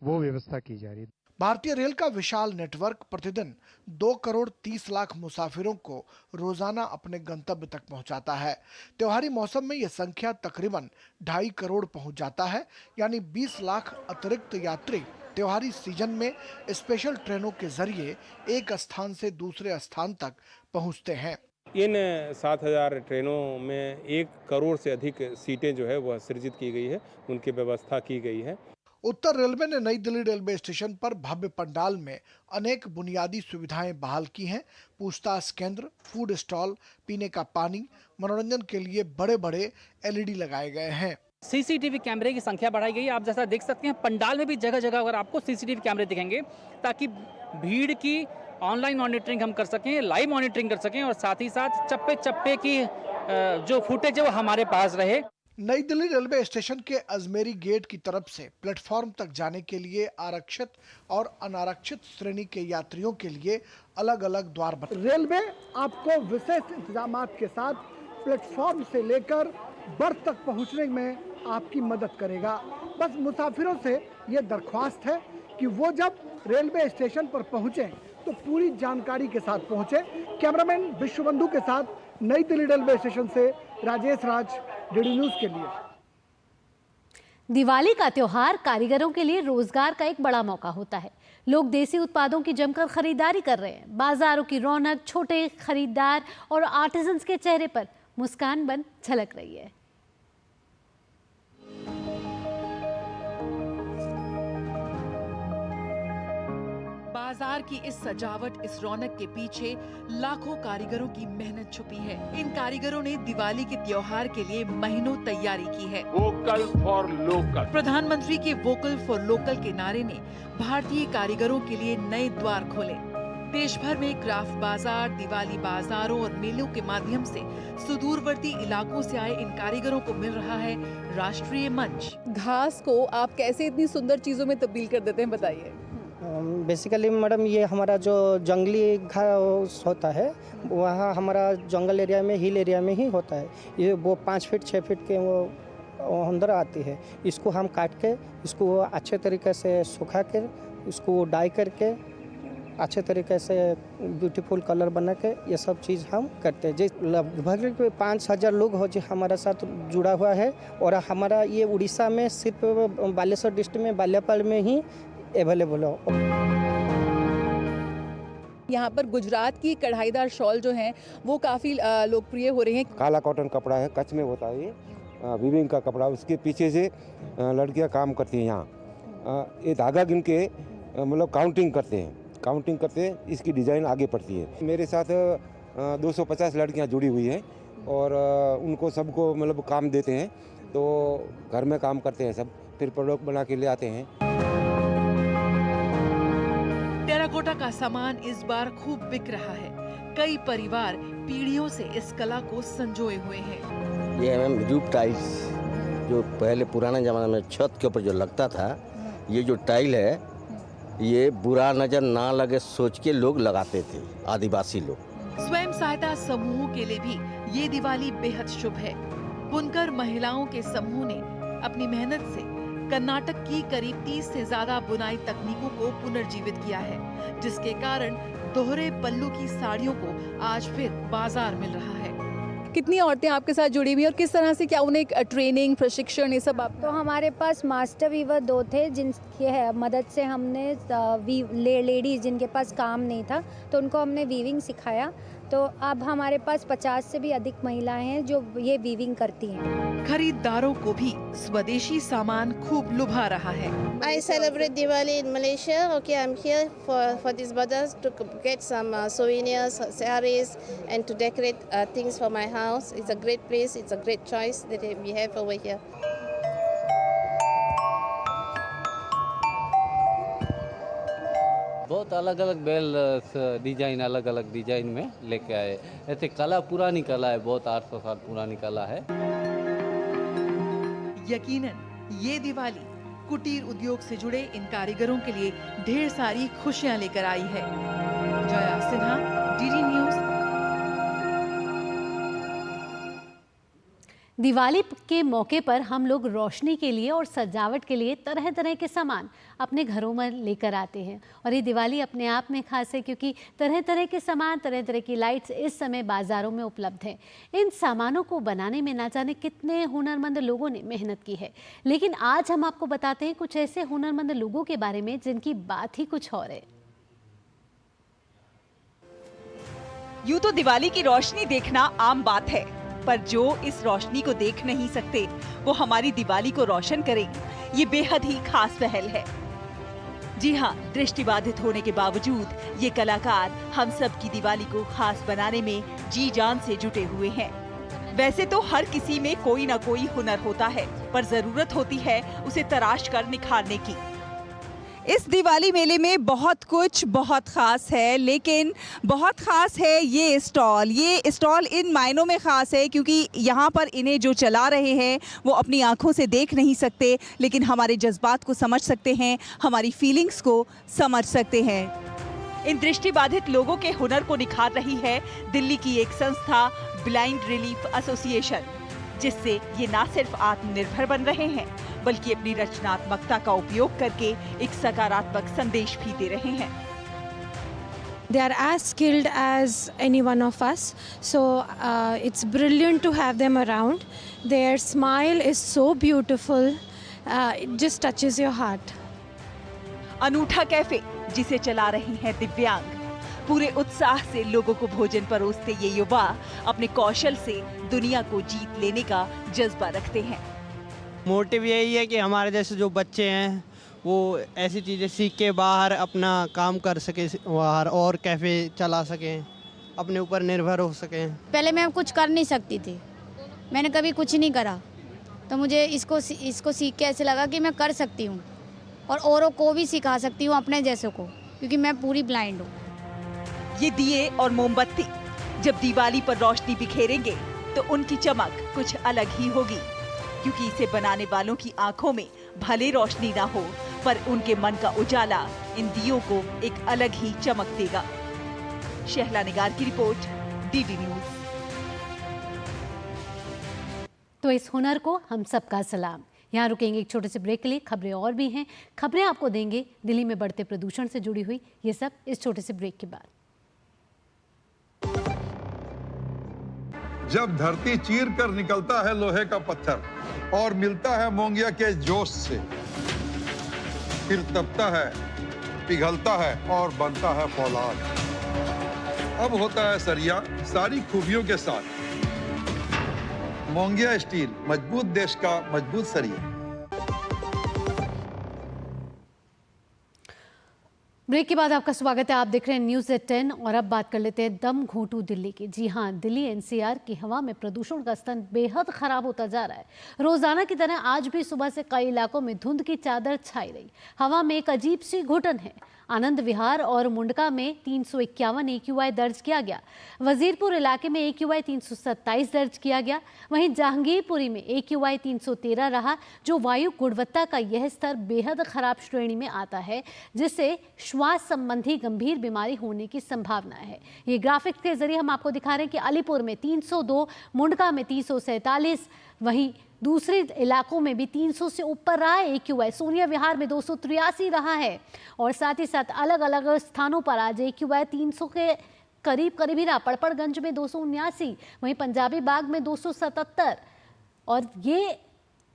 वो व्यवस्था की जा रही है। भारतीय रेल का विशाल नेटवर्क प्रतिदिन 2 करोड़ 30 लाख मुसाफिरों को रोजाना अपने गंतव्य तक पहुंचाता है। त्योहारी मौसम में यह संख्या तकरीबन 2.5 करोड़ पहुंच जाता है, यानी 20 लाख अतिरिक्त यात्री त्योहारी सीजन में स्पेशल ट्रेनों के जरिए एक स्थान से दूसरे स्थान तक पहुंचते हैं। इन 7000 ट्रेनों में 1 करोड़ से अधिक सीटें जो है वह सृजित की गई है, उनकी व्यवस्था की गई है। उत्तर रेलवे ने नई दिल्ली रेलवे स्टेशन पर भव्य पंडाल में अनेक बुनियादी सुविधाएं बहाल की हैं। पूछताछ केंद्र, फूड स्टॉल, पीने का पानी, मनोरंजन के लिए बड़े बड़े LED लगाए गए हैं। CCTV कैमरे की संख्या बढ़ाई गई। आप जैसा देख सकते हैं पंडाल में भी जगह जगह अगर आपको CCTV कैमरे दिखेंगे, ताकि भीड़ की ऑनलाइन मॉनिटरिंग हम कर सकें, लाइव मॉनिटरिंग कर सकें और साथ ही साथ चप्पे चप्पे की जो फुटेज है वो हमारे पास रहे। नई दिल्ली रेलवे स्टेशन के अजमेरी गेट की तरफ से प्लेटफॉर्म तक जाने के लिए आरक्षित और अनारक्षित श्रेणी के यात्रियों के लिए अलग अलग द्वार बने। रेलवे आपको विशेष इंतजाम के साथ प्लेटफॉर्म से लेकर बर्थ तक पहुंचने में आपकी मदद करेगा। बस मुसाफिरों से ये दरख्वास्त है कि वो जब रेलवे स्टेशन पर पहुंचे तो पूरी जानकारी के साथ पहुंचे। कैमरामैन विश्वबंधु के साथ नई दिल्ली रेलवे स्टेशन से राजेश राज, डीडी न्यूज़ के लिए। दिवाली का त्योहार कारीगरों के लिए रोजगार का एक बड़ा मौका होता है। लोग देसी उत्पादों की जमकर खरीदारी कर रहे हैं। बाजारों की रौनक, छोटे खरीदार और आर्टिजन्स के चेहरे पर मुस्कान बन झलक रही है। बाजार की इस सजावट, इस रौनक के पीछे लाखों कारीगरों की मेहनत छुपी है। इन कारीगरों ने दिवाली के त्योहार के लिए महीनों तैयारी की है। Vocal for local. प्रधानमंत्री के वोकल फॉर लोकल के नारे ने भारतीय कारीगरों के लिए नए द्वार खोले। देश भर में क्राफ्ट बाजार, दिवाली बाजारों और मेलों के माध्यम से सुदूरवर्ती इलाकों से आए इन कारीगरों को मिल रहा है राष्ट्रीय मंच। घास को आप कैसे इतनी सुंदर चीजों में तब्दील कर देते हैं, बताइए। बेसिकली मैडम, ये हमारा जो जंगली घास होता है वहाँ हमारा जंगल एरिया में, हिल एरिया में ही होता है। ये वो 5 फीट 6 फीट के वो अंदर आती है। इसको हम काट के इसको अच्छे तरीके से सुखा कर इसको डाई करके अच्छे तरीके से ब्यूटीफुल कलर बना के ये सब चीज़ हम करते हैं। जिस लगभग 5000 लोग हो जो हमारे साथ जुड़ा हुआ है और हमारा ये उड़ीसा में सिर्फ बालेश्वर डिस्ट्रिक्ट में बाल्यापाल में ही अवेलेबल हो। यहाँ पर गुजरात की कढ़ाईदार शॉल जो हैं वो काफ़ी लोकप्रिय हो रही हैं। काला कॉटन कपड़ा है, कच्छ में होता है ये वीविंग का कपड़ा। उसके पीछे से लड़कियाँ काम करती हैं। यहाँ ये धागा गिन के मतलब काउंटिंग करते हैं, इसकी डिज़ाइन आगे बढ़ती है। मेरे साथ 250 लड़कियाँ जुड़ी हुई हैं और उनको सबको मतलब काम देते हैं, तो घर में काम करते हैं सब, फिर प्रोडक्ट बना के ले आते हैं। टेराकोटा का सामान इस बार खूब बिक रहा है। कई परिवार पीढ़ियों से इस कला को संजोए हुए हैं। ये मैम रूप टाइल्स जो पहले पुराने जमाने में छत के ऊपर जो लगता था, ये जो टाइल है ये बुरा नजर ना लगे सोच के लोग लगाते थे, आदिवासी लोग। स्वयं सहायता समूहों के लिए भी ये दिवाली बेहद शुभ है। बुनकर महिलाओं के समूह ने अपनी मेहनत से कर्नाटक की करीब 30 से ज्यादा बुनाई तकनीकों को पुनर्जीवित किया है, जिसके कारण दोहरे पल्लू की साड़ियों को आज फिर बाजार मिल रहा है। कितनी औरतें आपके साथ जुड़ी हुई और किस तरह से, क्या उन्हें ट्रेनिंग, प्रशिक्षण, ये सब आप? तो हमारे पास मास्टर वीवर 2 थे जिनकी मदद से हमने लेडीज़ जिनके पास काम नहीं था तो उनको हमने वीविंग सिखाया। तो अब हमारे पास 50 से भी अधिक महिलाएं हैं जो ये वीविंग करती हैं। खरीदारों को भी स्वदेशी सामान खूब लुभा रहा है। I celebrate Diwali in Malaysia. Okay, I'm here for these bazaars to get some souvenirs, sarees, and to decorate things for my house. It's a great place. It's a great choice that we have over here. बहुत अलग अलग bell design, अलग अलग design में लेके आए। ऐसे कला पुरानी कला है, बहुत 800 साल पुरानी कला है। यकीनन ये दिवाली कुटीर उद्योग से जुड़े इन कारीगरों के लिए ढेर सारी खुशियां लेकर आई है। Jaya Sinha, DD news. दिवाली के मौके पर हम लोग रोशनी के लिए और सजावट के लिए तरह तरह के सामान अपने घरों में लेकर आते हैं और ये दिवाली अपने आप में खास है क्योंकि तरह तरह के सामान, तरह तरह की लाइट्स इस समय बाज़ारों में उपलब्ध हैं। इन सामानों को बनाने में ना जाने कितने हुनरमंद लोगों ने मेहनत की है, लेकिन आज हम आपको बताते हैं कुछ ऐसे हुनरमंद लोगों के बारे में जिनकी बात ही कुछ और है। यूं तो दिवाली की रोशनी देखना आम बात है, पर जो इस रोशनी को देख नहीं सकते वो हमारी दिवाली को रोशन करें, ये बेहद ही खास पहल है। जी हाँ, दृष्टिबाधित होने के बावजूद ये कलाकार हम सब की दिवाली को खास बनाने में जी जान से जुटे हुए हैं। वैसे तो हर किसी में कोई ना कोई हुनर होता है, पर जरूरत होती है उसे तराश कर निखारने की। इस दिवाली मेले में बहुत कुछ बहुत ख़ास है, लेकिन बहुत ख़ास है ये स्टॉल इन मायनों में ख़ास है क्योंकि यहाँ पर इन्हें जो चला रहे हैं वो अपनी आँखों से देख नहीं सकते, लेकिन हमारे जज्बात को समझ सकते हैं, हमारी फीलिंग्स को समझ सकते हैं। इन दृष्टिबाधित लोगों के हुनर को निखार रही है दिल्ली की एक संस्था ब्लाइंड रिलीफ एसोसिएशन, जिससे ये ना सिर्फ आत्मनिर्भर बन रहे हैं बल्कि अपनी रचनात्मकता का उपयोग करके एक सकारात्मक संदेश भी दे रहे हैं। They are as skilled as any one of us, so it's brilliant to have them around. Their smile is so beautiful, it just touches your heart. अनूठा कैफे जिसे चला रही हैं दिव्यांग, पूरे उत्साह से लोगों को भोजन परोसते ये युवा अपने कौशल से दुनिया को जीत लेने का जज्बा रखते हैं। मोटिव यही है कि हमारे जैसे जो बच्चे हैं वो ऐसी चीज़ें सीख के बाहर अपना काम कर सके, बाहर और कैफ़े चला सकें, अपने ऊपर निर्भर हो सकें। पहले मैं कुछ कर नहीं सकती थी, मैंने कभी कुछ नहीं करा, तो मुझे इसको सीख के ऐसे लगा कि मैं कर सकती हूँ और औरों को भी सिखा सकती हूँ, अपने जैसों को, क्योंकि मैं पूरी ब्लाइंड हूँ। ये दिए और मोमबत्ती जब दिवाली पर रोशनी बिखेरेंगे तो उनकी चमक कुछ अलग ही होगी, क्योंकि इसे बनाने वालों की आंखों में भले रोशनी ना हो, पर उनके मन का उजाला इन दियों को एक अलग ही चमक देगा। शहला निगार की रिपोर्ट, डीडी न्यूज। तो इस हुनर को हम सबका सलाम। यहाँ रुकेंगे एक छोटे से ब्रेक के लिए, खबरें और भी हैं, खबरें आपको देंगे दिल्ली में बढ़ते प्रदूषण से जुड़ी हुई, ये सब इस छोटे से ब्रेक के बाद। जब धरती चीर कर निकलता है लोहे का पत्थर और मिलता है मोंगिया के जोश से, फिर तपता है, पिघलता है और बनता है फौलाद। अब होता है सरिया सारी खूबियों के साथ। मोंगिया स्टील, मजबूत देश का मजबूत सरिया। ब्रेक के बाद आपका स्वागत है। आप देख रहे हैं न्यूज़ एट 10 और अब बात कर लेते हैं दम घोंटू दिल्ली की। जी हाँ, दिल्ली एनसीआर की हवा में प्रदूषण का स्तर बेहद खराब होता जा रहा है। रोजाना की तरह आज भी सुबह से कई इलाकों में धुंध की चादर छाई रही। हवा में एक अजीब सी घुटन है। आनंद विहार और मुंडका में 351 AQI दर्ज किया गया। वजीरपुर इलाके में AQI 327 दर्ज किया गया। वहीं जहांगीरपुरी में AQI 313 रहा, जो वायु गुणवत्ता का यह स्तर बेहद खराब श्रेणी में आता है, जिससे श्वास संबंधी गंभीर बीमारी होने की संभावना है। ये ग्राफिक्स के जरिए हम आपको दिखा रहे हैं कि अलीपुर में 302, मुंडका में 347, वहीं दूसरे इलाकों में भी 300 से ऊपर रहा है AQI। सोनिया विहार में 283 रहा है और साथ ही साथ अलग अलग स्थानों पर आज AQI 300 के करीब ही रहा। पड़पड़गंज में 279, वहीं पंजाबी बाग में 277। और ये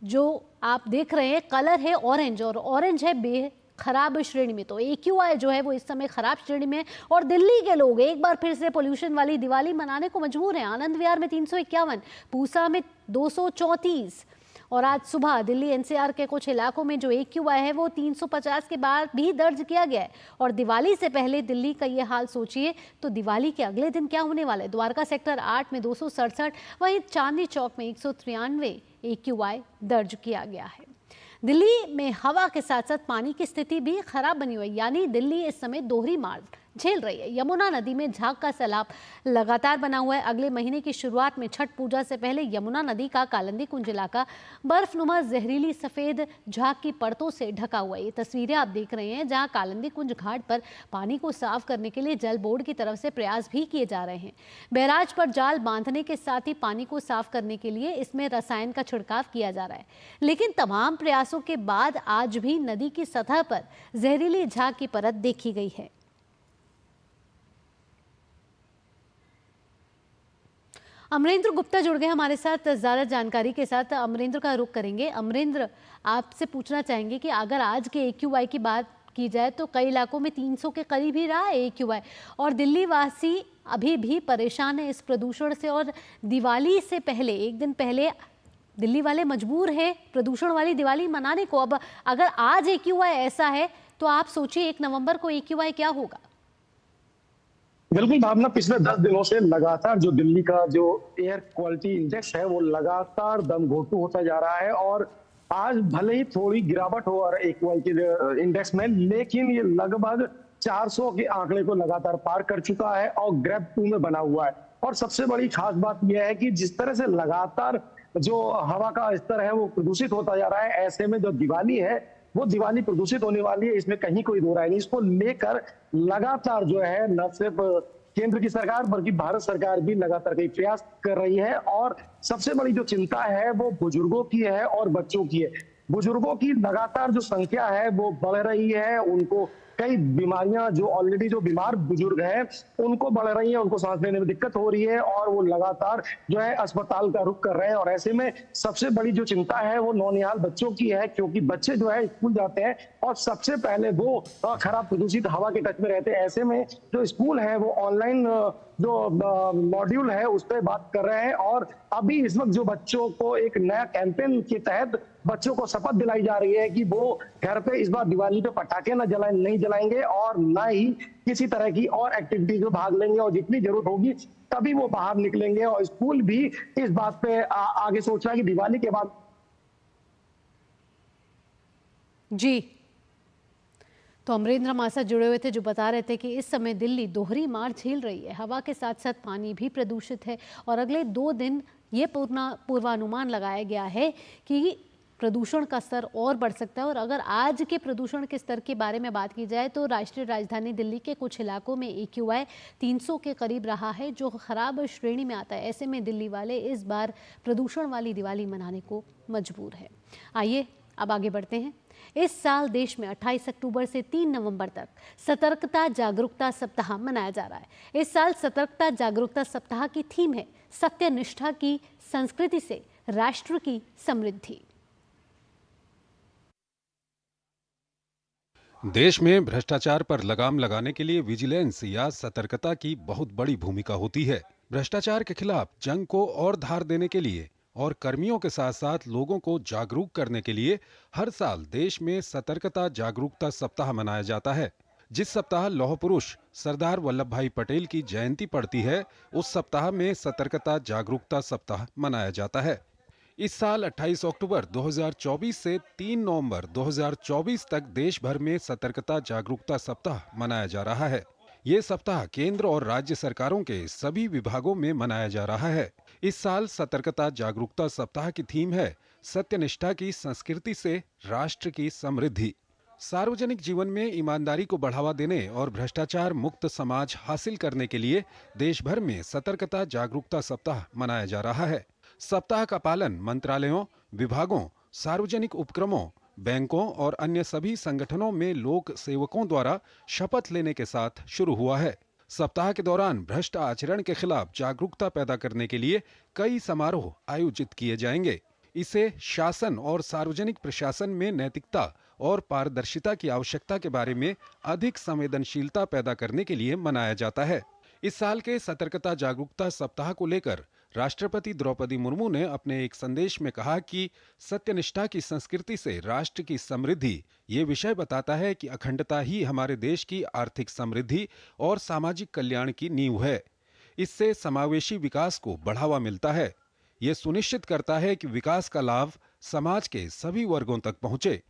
जो आप देख रहे हैं कलर है ऑरेंज, और ऑरेंज है खराब श्रेणी में। तो AQI जो है वो इस समय खराब श्रेणी में है और दिल्ली के लोग एक बार फिर से पोल्यूशन वाली दिवाली मनाने को मजबूर हैं। आनंद विहार में 351, पूसा में 234 और आज सुबह दिल्ली एनसीआर के कुछ इलाकों में जो AQI है वो 350 के बाद भी दर्ज किया गया है। और दिवाली से पहले दिल्ली का ये हाल सोचिए तो दिवाली के अगले दिन क्या होने वाला है। द्वारका सेक्टर 8 में 267, वहीं चांदनी चौक में 193 AQI दर्ज किया गया है। दिल्ली में हवा के साथ साथ पानी की स्थिति भी खराब बनी हुई है, यानी दिल्ली इस समय दोहरी मार झेल रही है। यमुना नदी में झाग का सैलाब लगातार बना हुआ है। अगले महीने की शुरुआत में छठ पूजा से पहले यमुना नदी का कालिंदी कुंज इलाका बर्फनुमा जहरीली सफेद झाग की परतों से ढका हुआ है। ये तस्वीरें आप देख रहे हैं जहां कालिंदी कुंज घाट पर पानी को साफ करने के लिए जल बोर्ड की तरफ से प्रयास भी किए जा रहे हैं। बैराज पर जाल बांधने के साथ ही पानी को साफ करने के लिए इसमें रसायन का छिड़काव किया जा रहा है, लेकिन तमाम प्रयासों के बाद आज भी नदी की सतह पर जहरीली झाग की परत देखी गई है। अमरेंद्र गुप्ता जुड़ गए हमारे साथ ज़्यादा जानकारी के साथ। अमरेंद्र का रुख करेंगे। अमरेंद्र, आपसे पूछना चाहेंगे कि अगर आज के AQI की बात की जाए तो कई इलाकों में 300 के करीब ही रहा है AQI और दिल्ली वासी अभी भी परेशान है इस प्रदूषण से। और दिवाली से पहले, एक दिन पहले, दिल्ली वाले मजबूर हैं प्रदूषण वाली दिवाली मनाने को। अब अगर आज AQI ऐसा है तो आप सोचिए 1 नवंबर को AQI क्या होगा। बिल्कुल भावना, पिछले 10 दिनों से लगातार जो दिल्ली का जो एयर क्वालिटी इंडेक्स है वो लगातार दम घोंटू होता जा रहा है। और आज भले ही थोड़ी गिरावट हो AQI के इंडेक्स में, लेकिन ये लगभग 400 के आंकड़े को लगातार पार कर चुका है और ग्रेड 2 में बना हुआ है। और सबसे बड़ी खास बात यह है कि जिस तरह से लगातार जो हवा का स्तर है वो प्रदूषित होता जा रहा है, ऐसे में जो दिवाली है वो दिवाली प्रदूषित होने वाली है, इसमें कहीं कोई दो राय नहीं। इसको लेकर लगातार जो है न सिर्फ केंद्र की सरकार बल्कि भारत सरकार भी लगातार कई प्रयास कर रही है। और सबसे बड़ी जो चिंता है वो बुजुर्गों की है और बच्चों की है। बुजुर्गों की लगातार जो संख्या है वो बढ़ रही है, उनको कई बीमारियां, जो ऑलरेडी जो बीमार बुजुर्ग हैं उनको बढ़ रही है, उनको सांस लेने में दिक्कत हो रही है और वो लगातार जो है अस्पताल का रुख कर रहे हैं। और ऐसे में सबसे बड़ी जो चिंता है वो नौनिहाल बच्चों की है, क्योंकि बच्चे जो है स्कूल जाते हैं और सबसे पहले वो खराब प्रदूषित हवा के टच में रहते हैं। ऐसे में जो स्कूल है वो ऑनलाइन जो मॉड्यूल है उस पर बात कर रहे हैं। और अभी इस वक्त जो बच्चों को एक नया कैंपेन के तहत बच्चों को शपथ दिलाई जा रही है कि वो घर पे इस बार दिवाली पे पटाखे नहीं जलाएंगे और ना ही किसी तरह की और एक्टिविटीज में भाग लेंगे, और जितनी जरूरत होगी तभी वो बाहर निकलेंगे। और स्कूल भी इस बात पे आगे सोच रहा है कि दिवाली के बाद जी। तो अमरेंद्र हमारे साथ जुड़े हुए थे जो बता रहे थे कि इस समय दिल्ली दोहरी मार झेल रही है। हवा के साथ साथ पानी भी प्रदूषित है और अगले 2 दिन ये पूर्वानुमान लगाया गया है कि प्रदूषण का स्तर और बढ़ सकता है। और अगर आज के प्रदूषण के स्तर के बारे में बात की जाए तो राष्ट्रीय राजधानी दिल्ली के कुछ इलाकों में AQI 300 के करीब रहा है, जो खराब श्रेणी में आता है। ऐसे में दिल्ली वाले इस बार प्रदूषण वाली दिवाली मनाने को मजबूर है। आइए अब आगे बढ़ते हैं। इस साल देश में 28 अक्टूबर से 3 नवंबर तक सतर्कता जागरूकता सप्ताह मनाया जा रहा है। इस साल सतर्कता जागरूकता सप्ताह की थीम है सत्यनिष्ठा की संस्कृति से राष्ट्र की समृद्धि। देश में भ्रष्टाचार पर लगाम लगाने के लिए विजिलेंस या सतर्कता की बहुत बड़ी भूमिका होती है। भ्रष्टाचार के खिलाफ जंग को और धार देने के लिए और कर्मियों के साथ साथ लोगों को जागरूक करने के लिए हर साल देश में सतर्कता जागरूकता सप्ताह मनाया जाता है। जिस सप्ताह लौह पुरुष सरदार वल्लभ भाई पटेल की जयंती पड़ती है, उस सप्ताह में सतर्कता जागरूकता सप्ताह मनाया जाता है। इस साल 28 अक्टूबर 2024 से 3 नवंबर 2024 तक देश भर में सतर्कता जागरूकता सप्ताह मनाया जा रहा है। ये सप्ताह केंद्र और राज्य सरकारों के सभी विभागों में मनाया जा रहा है। इस साल सतर्कता जागरूकता सप्ताह की थीम है सत्यनिष्ठा की संस्कृति से राष्ट्र की समृद्धि। सार्वजनिक जीवन में ईमानदारी को बढ़ावा देने और भ्रष्टाचार मुक्त समाज हासिल करने के लिए देश भर में सतर्कता जागरूकता सप्ताह मनाया जा रहा है। सप्ताह का पालन मंत्रालयों, विभागों, सार्वजनिक उपक्रमों, बैंकों और अन्य सभी संगठनों में लोक सेवकों द्वारा शपथ लेने के साथ शुरू हुआ है। सप्ताह के दौरान भ्रष्ट आचरण के खिलाफ जागरूकता पैदा करने के लिए कई समारोह आयोजित किए जाएंगे। इसे शासन और सार्वजनिक प्रशासन में नैतिकता और पारदर्शिता की आवश्यकता के बारे में अधिक संवेदनशीलता पैदा करने के लिए मनाया जाता है। इस साल के सतर्कता जागरूकता सप्ताह को लेकर राष्ट्रपति द्रौपदी मुर्मू ने अपने एक संदेश में कहा कि सत्यनिष्ठा की संस्कृति से राष्ट्र की समृद्धि ये विषय बताता है कि अखंडता ही हमारे देश की आर्थिक समृद्धि और सामाजिक कल्याण की नींव है। इससे समावेशी विकास को बढ़ावा मिलता है। ये सुनिश्चित करता है कि विकास का लाभ समाज के सभी वर्गों तक पहुंचे।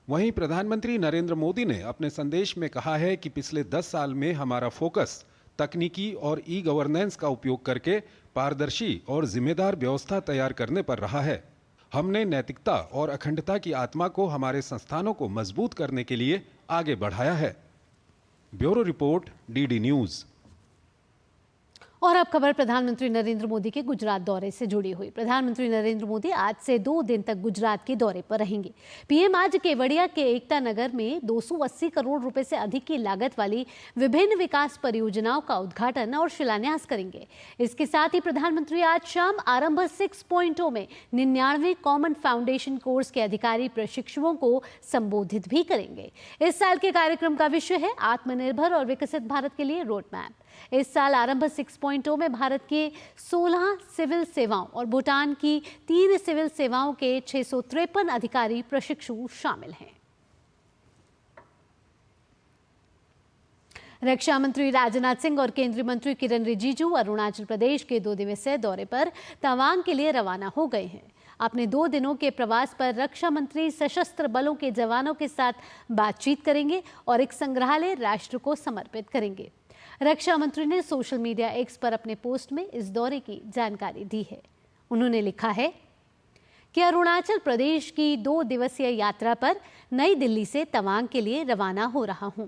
वहीं प्रधानमंत्री नरेंद्र मोदी ने अपने संदेश में कहा है कि पिछले 10 साल में हमारा फोकस तकनीकी और ई-गवर्नेंस का उपयोग करके पारदर्शी और जिम्मेदार व्यवस्था तैयार करने पर रहा है। हमने नैतिकता और अखंडता की आत्मा को हमारे संस्थानों को मजबूत करने के लिए आगे बढ़ाया है। Bureau report, DD news. और अब खबर प्रधानमंत्री नरेंद्र मोदी के गुजरात दौरे से जुड़ी हुई। प्रधानमंत्री नरेंद्र मोदी आज से 2 दिन तक गुजरात के दौरे पर रहेंगे। पीएम आज केवड़िया के एकता नगर में 280 करोड़ रुपए से अधिक की लागत वाली विभिन्न विकास परियोजनाओं का उद्घाटन और शिलान्यास करेंगे। इसके साथ ही प्रधानमंत्री आज शाम आरंभ 6.0 में 99वें कॉमन फाउंडेशन कोर्स के अधिकारी प्रशिक्षुओं को संबोधित भी करेंगे। इस साल के कार्यक्रम का विषय है आत्मनिर्भर और विकसित भारत के लिए रोड मैप। इस साल आरंभ 6.0 में भारत के 16 सिविल सेवाओं और भूटान की 3 सिविल सेवाओं के 653 अधिकारी प्रशिक्षु शामिल हैं। रक्षा मंत्री राजनाथ सिंह और केंद्रीय मंत्री किरण रिजिजू अरुणाचल प्रदेश के 2 दिवसीय दौरे पर तवांग के लिए रवाना हो गए हैं। अपने 2 दिनों के प्रवास पर रक्षा मंत्री सशस्त्र बलों के जवानों के साथ बातचीत करेंगे और एक संग्रहालय राष्ट्र को समर्पित करेंगे। रक्षा मंत्री ने सोशल मीडिया एक्स पर अपने पोस्ट में इस दौरे की जानकारी दी है। उन्होंने लिखा है कि अरुणाचल प्रदेश की 2 दिवसीय यात्रा पर नई दिल्ली से तवांग के लिए रवाना हो रहा हूं।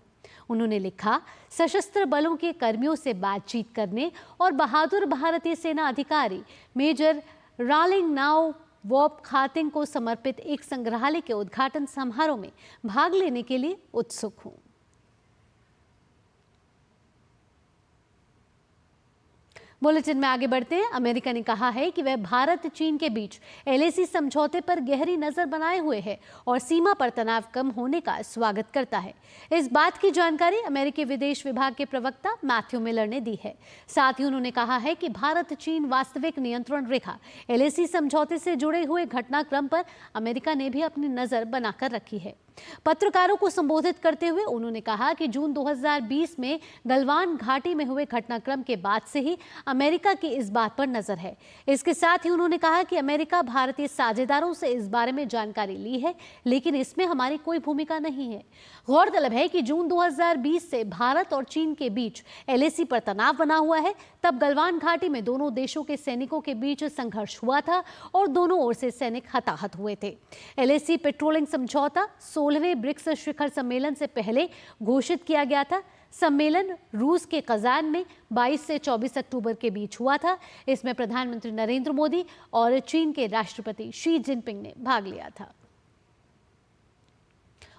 उन्होंने लिखा, सशस्त्र बलों के कर्मियों से बातचीत करने और बहादुर भारतीय सेना अधिकारी मेजर रालिंग नाव वॉप खातिंग को समर्पित एक संग्रहालय के उद्घाटन समारोह में भाग लेने के लिए उत्सुक हूं। बुलेटिन में आगे बढ़ते हैं। अमेरिका ने कहा है कि वह भारत चीन के बीच LAC समझौते पर गहरी नजर बनाए हुए है और सीमा पर तनाव कम होने का स्वागत करता है। इस बात की जानकारी अमेरिकी विदेश विभाग के प्रवक्ता मैथ्यू मिलर ने दी है। साथ ही उन्होंने कहा है कि भारत चीन वास्तविक नियंत्रण रेखा LAC समझौते से जुड़े हुए घटनाक्रम पर अमेरिका ने भी अपनी नजर बनाकर रखी है। पत्रकारों को संबोधित करते हुए उन्होंने कहा कि जून 2020 में गलवान घाटी में हुए घटनाक्रम के बाद से ही अमेरिका की इस बात पर नजर है। इसके साथ ही उन्होंने कहा कि अमेरिका भारतीय साझेदारों से इस बारे में जानकारी ली है, लेकिन इसमें हमारी कोई भूमिका नहीं है। गौरतलब है कि जून 2020 से भारत और चीन के बीच LAC पर तनाव बना हुआ है। तब गलवान घाटी में दोनों देशों के सैनिकों के बीच संघर्ष हुआ था और दोनों ओर से सैनिक हताहत हुए थे। LAC पेट्रोलिंग समझौता 16वें ब्रिक्स शिखर सम्मेलन से पहले घोषित किया गया था। सम्मेलन रूस के कजान में 22 से 24 अक्टूबर के बीच हुआ था। इसमें प्रधानमंत्री नरेंद्र मोदी और चीन के राष्ट्रपति शी जिनपिंग ने भाग लिया था।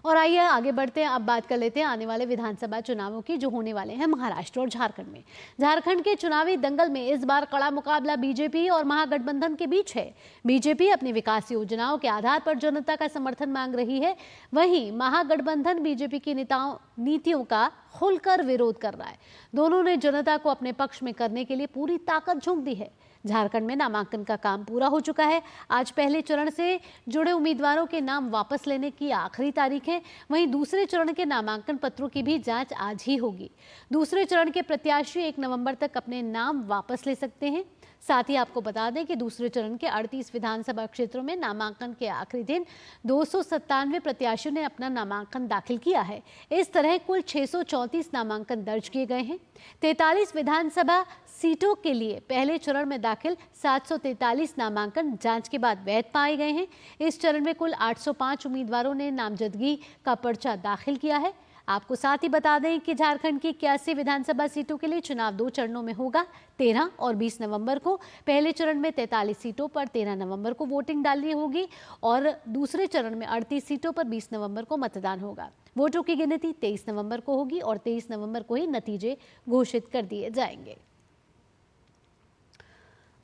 और आइए आगे बढ़ते हैं। अब बात कर लेते हैं आने वाले विधानसभा चुनावों की, जो होने वाले हैं महाराष्ट्र और झारखंड में। झारखंड के चुनावी दंगल में इस बार कड़ा मुकाबला बीजेपी और महागठबंधन के बीच है। बीजेपी अपनी विकास योजनाओं के आधार पर जनता का समर्थन मांग रही है, वहीं महागठबंधन बीजेपी की नीतियों का खुलकर विरोध कर रहा है। दोनों ने जनता को अपने पक्ष में करने के लिए पूरी ताकत झोंक दी है। झारखंड में नामांकन का काम पूरा हो चुका है। आज पहले चरण से जुड़े उम्मीदवारों के नाम वापस लेने की आखिरी तारीख है। वहीं दूसरे चरण के नामांकन पत्रों की भी जांच आज ही होगी। दूसरे चरण के प्रत्याशी 1 नवंबर तक अपने नाम वापस ले सकते हैं। साथ ही आपको बता दें कि दूसरे चरण के 38 विधानसभा क्षेत्रों में नामांकन के आखिरी दिन 297 प्रत्याशियों ने अपना नामांकन दाखिल किया है। इस तरह कुल 634 नामांकन दर्ज किए गए हैं। 43 विधानसभा सीटों के लिए पहले चरण में दाखिल 743 नामांकन जांच के बाद वैध पाए गए हैं। इस चरण में कुल 805 उम्मीदवारों ने नामजदगी का पर्चा दाखिल किया है। आपको साथ ही बता दें कि झारखंड की 81 विधानसभा सीटों के लिए चुनाव 2 चरणों में होगा, 13 और 20 नवंबर को। पहले चरण में 43 सीटों पर 13 नवंबर को वोटिंग डालनी होगी और दूसरे चरण में 38 सीटों पर 20 नवंबर को मतदान होगा। वोटों की गिनती 23 नवंबर को होगी और 23 नवंबर को ही नतीजे घोषित कर दिए जाएंगे।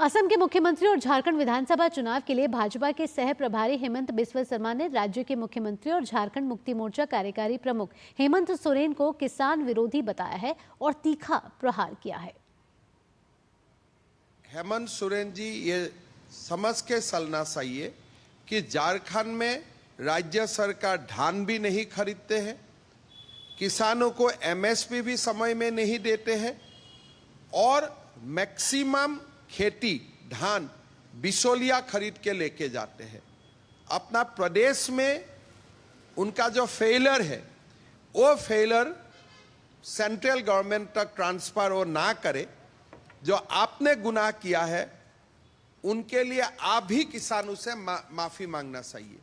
असम के मुख्यमंत्री और झारखंड विधानसभा चुनाव के लिए भाजपा के सह प्रभारी हेमंत बिस्वा शर्मा ने राज्य के मुख्यमंत्री और झारखंड मुक्ति मोर्चा कार्यकारी प्रमुख हेमंत सोरेन को किसान विरोधी बताया है और तीखा प्रहार किया है। हेमंत सोरेन जी, ये समझ के चलना चाहिए कि झारखंड में राज्य सरकार धान भी नहीं खरीदते हैं, किसानों को MSP भी समय में नहीं देते हैं और मैक्सिमम खेती धान बिचौलिया खरीद के लेके जाते हैं। अपना प्रदेश में उनका जो फेलर है वो फेलर सेंट्रल गवर्नमेंट तक ट्रांसफर वो ना करे। जो आपने गुनाह किया है उनके लिए आप भी किसानों से माफी मांगना चाहिए।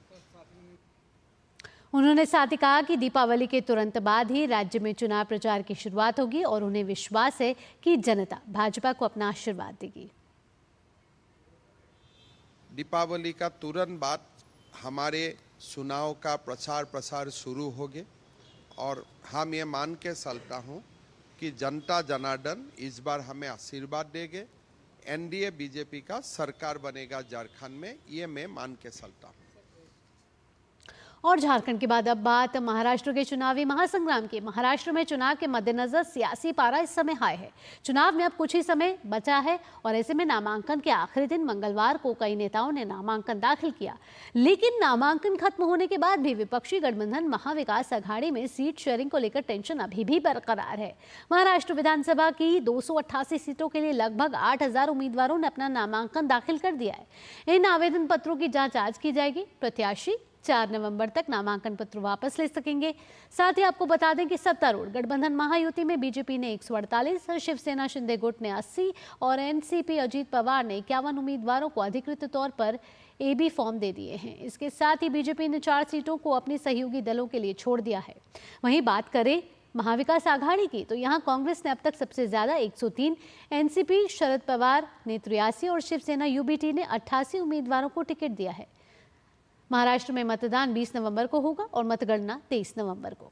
उन्होंने साथ ही कहा कि दीपावली के तुरंत बाद ही राज्य में चुनाव प्रचार की शुरुआत होगी और उन्हें विश्वास है कि जनता भाजपा को अपना आशीर्वाद देगी। दीपावली का तुरंत बाद हमारे चुनाव का प्रचार प्रसार शुरू हो गए और हम ये मान के चलता हूँ कि जनता जनार्दन इस बार हमें आशीर्वाद देंगे। NDA बीजेपी का सरकार बनेगा झारखंड में, ये मैं मान के चलता हूँ। और झारखंड के बाद अब बात महाराष्ट्र के चुनावी महासंग्राम की। महाराष्ट्र में चुनाव के मद्देनजर सियासी पारा इस समय हाई है। चुनाव में अब कुछ ही समय बचा है और ऐसे में नामांकन के आखिरी दिन मंगलवार को कई नेताओं ने नामांकन दाखिल किया, लेकिन नामांकन खत्म होने के बाद भी विपक्षी गठबंधन महाविकास अघाड़ी में सीट शेयरिंग को लेकर टेंशन अभी भी बरकरार है। महाराष्ट्र विधानसभा की 288 सीटों के लिए लगभग 8000 उम्मीदवारों ने अपना नामांकन दाखिल कर दिया है। इन आवेदन पत्रों की जाँच आज की जाएगी। प्रत्याशी 4 नवंबर तक नामांकन पत्र वापस ले सकेंगे। साथ ही आपको बता दें कि सत्तारूढ़ गठबंधन महायुति में बीजेपी ने 148, शिवसेना शिंदे गुट ने 80 और एनसीपी अजीत पवार ने 51 उम्मीदवारों को अधिकृत तौर पर AB फॉर्म दे दिए हैं। इसके साथ ही बीजेपी ने 4 सीटों को अपने सहयोगी दलों के लिए छोड़ दिया है। वहीं बात करें महाविकास आघाड़ी की तो यहां कांग्रेस ने अब तक सबसे ज्यादा 103, एनसीपी शरद पवार ने 83 और शिवसेना UBT ने 88 उम्मीदवारों को टिकट दिया है। महाराष्ट्र में मतदान 20 नवंबर को होगा और मतगणना 23 नवंबर को।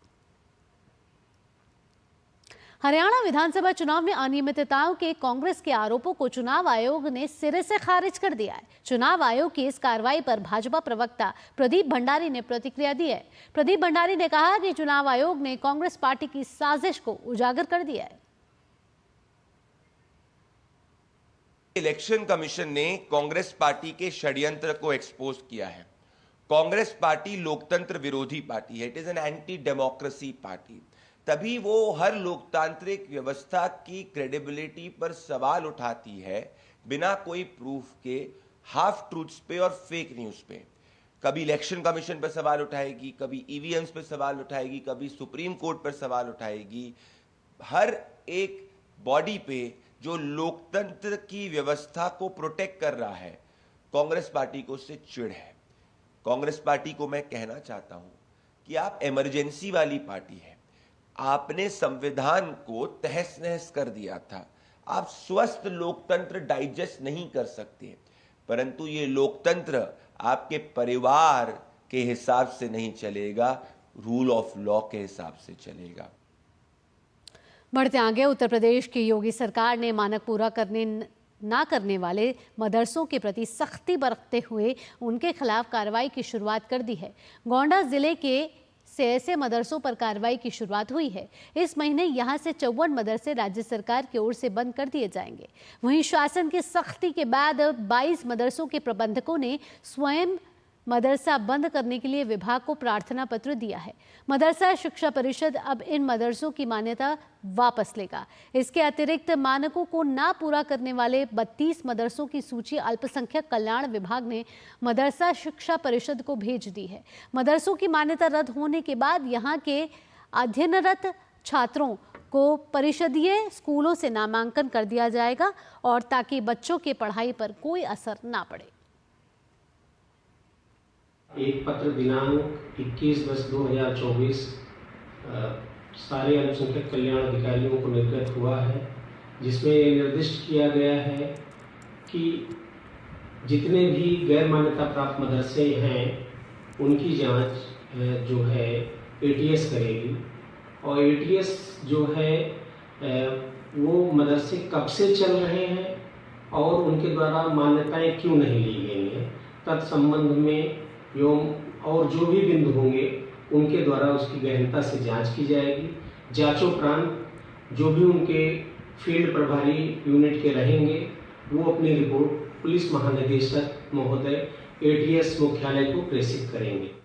हरियाणा विधानसभा चुनाव में अनियमितताओं के कांग्रेस के आरोपों को चुनाव आयोग ने सिरे से खारिज कर दिया है। चुनाव आयोग की इस कार्रवाई पर भाजपा प्रवक्ता प्रदीप भंडारी ने प्रतिक्रिया दी है। प्रदीप भंडारी ने कहा कि चुनाव आयोग ने कांग्रेस पार्टी की साजिश को उजागर कर दिया है। इलेक्शन कमीशन ने कांग्रेस पार्टी के षड्यंत्र को एक्सपोज किया है। कांग्रेस पार्टी लोकतंत्र विरोधी पार्टी है। It is an anti democracy party. तभी वो हर लोकतांत्रिक व्यवस्था की क्रेडिबिलिटी पर सवाल उठाती है बिना कोई प्रूफ के, हाफ ट्रूथ्स पे और फेक न्यूज पे। कभी इलेक्शन कमीशन पर सवाल उठाएगी, कभी ईवीएम्स पे सवाल उठाएगी, कभी सुप्रीम कोर्ट पर सवाल उठाएगी। हर एक बॉडी पे जो लोकतंत्र की व्यवस्था को प्रोटेक्ट कर रहा है, कांग्रेस पार्टी को उससे चिढ़ है। कांग्रेस पार्टी को मैं कहना चाहता हूं कि आप इमरजेंसी वाली पार्टी है। आपने संविधान को तहस नहस कर दिया था। आप स्वस्थ लोकतंत्र डाइजेस्ट नहीं कर सकते, परंतु ये लोकतंत्र आपके परिवार के हिसाब से नहीं चलेगा, रूल ऑफ लॉ के हिसाब से चलेगा। बढ़ते आगे, उत्तर प्रदेश की योगी सरकार ने मानक पूरा ना करने वाले मदरसों के प्रति सख्ती बरतते हुए उनके खिलाफ कार्रवाई की शुरुआत कर दी है। गोंडा जिले के से ऐसे मदरसों पर कार्रवाई की शुरुआत हुई है। इस महीने यहां से 54 मदरसे राज्य सरकार की ओर से बंद कर दिए जाएंगे। वहीं शासन की सख्ती के बाद 22 मदरसों के प्रबंधकों ने स्वयं मदरसा बंद करने के लिए विभाग को प्रार्थना पत्र दिया है। मदरसा शिक्षा परिषद अब इन मदरसों की मान्यता वापस लेगा। इसके अतिरिक्त मानकों को ना पूरा करने वाले 32 मदरसों की सूची अल्पसंख्यक कल्याण विभाग ने मदरसा शिक्षा परिषद को भेज दी है। मदरसों की मान्यता रद्द होने के बाद यहाँ के अध्ययनरत छात्रों को परिषदीय स्कूलों से नामांकन कर दिया जाएगा और ताकि बच्चों के पढ़ाई पर कोई असर ना पड़े। एक पत्र दिनांक 21/10/2024 सारे अल्पसंख्यक कल्याण अधिकारियों को निर्गत हुआ है, जिसमें निर्दिष्ट किया गया है कि जितने भी गैर मान्यता प्राप्त मदरसे हैं उनकी जांच जो है एटीएस करेगी। और एटीएस जो है वो मदरसे कब से चल रहे हैं और उनके द्वारा मान्यताएं क्यों नहीं ली गई हैं, तत्संबंध में और जो भी बिंदु होंगे उनके द्वारा उसकी गहनता से जांच की जाएगी। जांचोपरांत जो भी उनके फील्ड प्रभारी यूनिट के रहेंगे वो अपनी रिपोर्ट पुलिस महानिदेशक महोदय एटीएस मुख्यालय को प्रेषित करेंगे।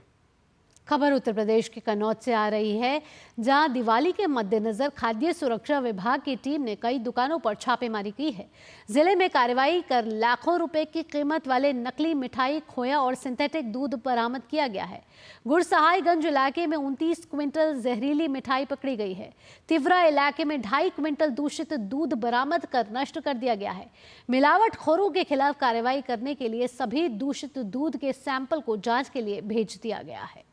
खबर उत्तर प्रदेश के कन्नौज से आ रही है, जहां दिवाली के मद्देनजर खाद्य सुरक्षा विभाग की टीम ने कई दुकानों पर छापेमारी की है। जिले में कार्रवाई कर लाखों रुपए की कीमत वाले नकली मिठाई, खोया और सिंथेटिक दूध बरामद किया गया है। गुरसहायगंज इलाके में 29 क्विंटल जहरीली मिठाई पकड़ी गई है। तिवरा इलाके में 2.5 क्विंटल दूषित दूध बरामद कर नष्ट कर दिया गया है। मिलावटखोरों के खिलाफ कार्रवाई करने के लिए सभी दूषित दूध के सैंपल को जांच के लिए भेज दिया गया है।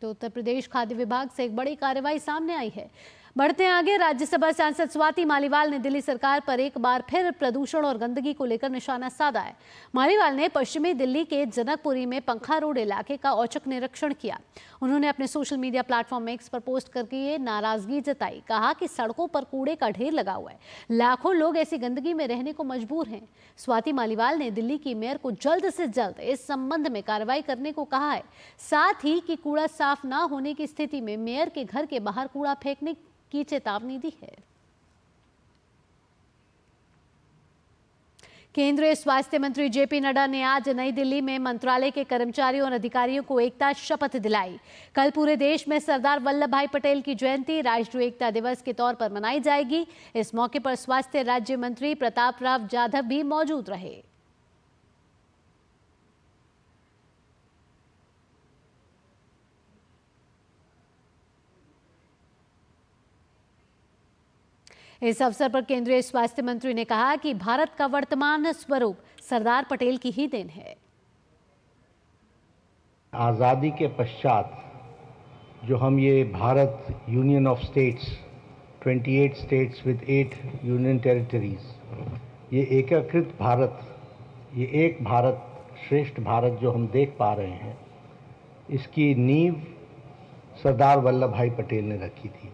तो उत्तर प्रदेश खाद्य विभाग से एक बड़ी कार्रवाई सामने आई है। बढ़ते आगे, राज्यसभा सांसद स्वाति मालीवाल ने दिल्ली सरकार पर एक बार फिर प्रदूषण और गंदगी को लेकर निशाना साधा है। मालीवाल ने पश्चिमी दिल्ली के जनकपुरी में पंखा रोड इलाके का औचक निरीक्षण किया। उन्होंने अपने सोशल मीडिया प्लेटफॉर्म एक्स पर पोस्ट करके ये नाराजगी जताई। कहा कि सड़कों पर कूड़े का ढेर लगा हुआ है, लाखों लोग ऐसी गंदगी में रहने को मजबूर हैं। स्वाति मालीवाल ने दिल्ली की मेयर को जल्द से जल्द इस संबंध में कार्रवाई करने को कहा है। साथ ही कि कूड़ा साफ ना होने की स्थिति में मेयर के घर के बाहर कूड़ा फेंकने की चेतावनी दी है। केंद्रीय स्वास्थ्य मंत्री जेपी नड्डा ने आज नई दिल्ली में मंत्रालय के कर्मचारियों और अधिकारियों को एकता शपथ दिलाई। कल पूरे देश में सरदार वल्लभ भाई पटेल की जयंती राष्ट्रीय एकता दिवस के तौर पर मनाई जाएगी। इस मौके पर स्वास्थ्य राज्य मंत्री प्रताप राव जाधव भी मौजूद रहे। इस अवसर पर केंद्रीय स्वास्थ्य मंत्री ने कहा कि भारत का वर्तमान स्वरूप सरदार पटेल की ही देन है। आज़ादी के पश्चात जो हम ये Bharat union of states, 28 states with 8 union territories, ये एकीकृत भारत, ये एक भारत श्रेष्ठ भारत जो हम देख पा रहे हैं, इसकी नींव सरदार वल्लभ भाई पटेल ने रखी थी।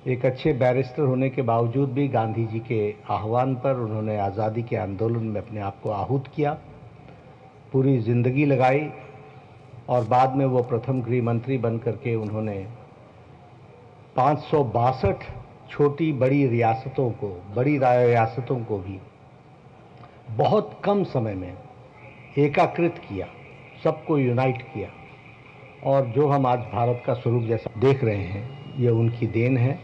एक अच्छे बैरिस्टर होने के बावजूद भी गांधी जी के आह्वान पर उन्होंने आज़ादी के आंदोलन में अपने आप को आहूत किया, पूरी ज़िंदगी लगाई और बाद में वो प्रथम गृह मंत्री बन करके उन्होंने 562 छोटी बड़ी रियासतों को भी बहुत कम समय में एकाकृत किया, सबको यूनाइट किया। और जो हम आज भारत का स्वरूप जैसा देख रहे हैं, ये उनकी देन है।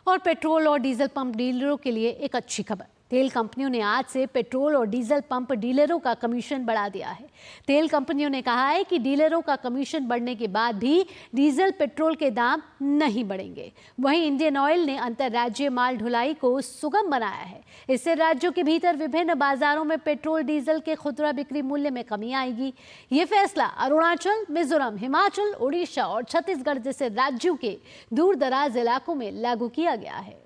और पेट्रोल और डीजल पंप डीलरों के लिए एक अच्छी खबर। तेल कंपनियों ने आज से पेट्रोल और डीजल पंप डीलरों का कमीशन बढ़ा दिया है। तेल कंपनियों ने कहा है कि डीलरों का कमीशन बढ़ने के बाद भी डीजल पेट्रोल के दाम नहीं बढ़ेंगे। वहीं इंडियन ऑयल ने अंतर्राज्यीय माल ढुलाई को सुगम बनाया है। इससे राज्यों के भीतर विभिन्न बाजारों में पेट्रोल डीजल के खुदरा बिक्री मूल्य में कमी आएगी। ये फैसला अरुणाचल, मिजोरम, हिमाचल, उड़ीसा और छत्तीसगढ़ जैसे राज्यों के दूर दराज इलाकों में लागू किया गया है।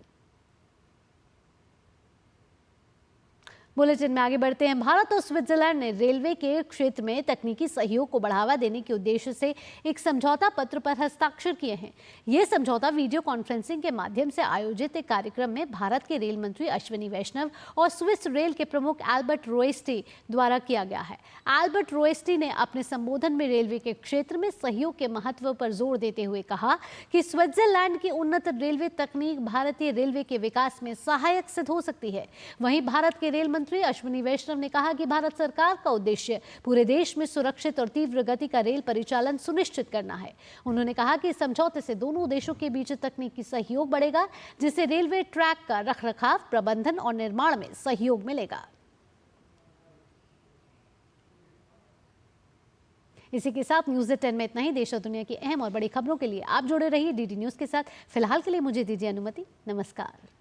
बुलेटिन में आगे बढ़ते हैं। भारत और स्विट्जरलैंड ने रेलवे के क्षेत्र में तकनीकी सहयोग को बढ़ावा देने के उद्देश्य से एक समझौता पत्र पर हस्ताक्षर किए हैं। ये समझौता वीडियो कॉन्फ्रेंसिंग के माध्यम से आयोजित एक कार्यक्रम में भारत के रेल मंत्री अश्विनी वैष्णव और स्विस रेल के प्रमुख एल्बर्ट रोएस्टी द्वारा किया गया है। एल्बर्ट रोएस्टी ने अपने संबोधन में रेलवे के क्षेत्र में सहयोग के महत्व पर जोर देते हुए कहा कि स्विट्जरलैंड की उन्नत रेलवे तकनीक भारतीय रेलवे के विकास में सहायक सिद्ध हो सकती है। वहीं भारत के रेल मंत्री अश्विनी वैष्णव ने कहा कि भारत सरकार का उद्देश्य पूरे देश में सुरक्षित और तीव्र गति का रेल परिचालन सुनिश्चित करना है। उन्होंने कहा कि इस समझौते से दोनों देशों के बीच तकनीकी सहयोग बढ़ेगा, जिससे रेलवे ट्रैक का रखरखाव, प्रबंधन और निर्माण में सहयोग मिलेगा। इसी के साथ न्यूज़ 10 में इतना ही। देश और दुनिया की अहम और बड़ी खबरों के लिए आप जुड़े रहिए डीडी न्यूज़ के साथ। फिलहाल के लिए मुझे दीजिए अनुमति। नमस्कार।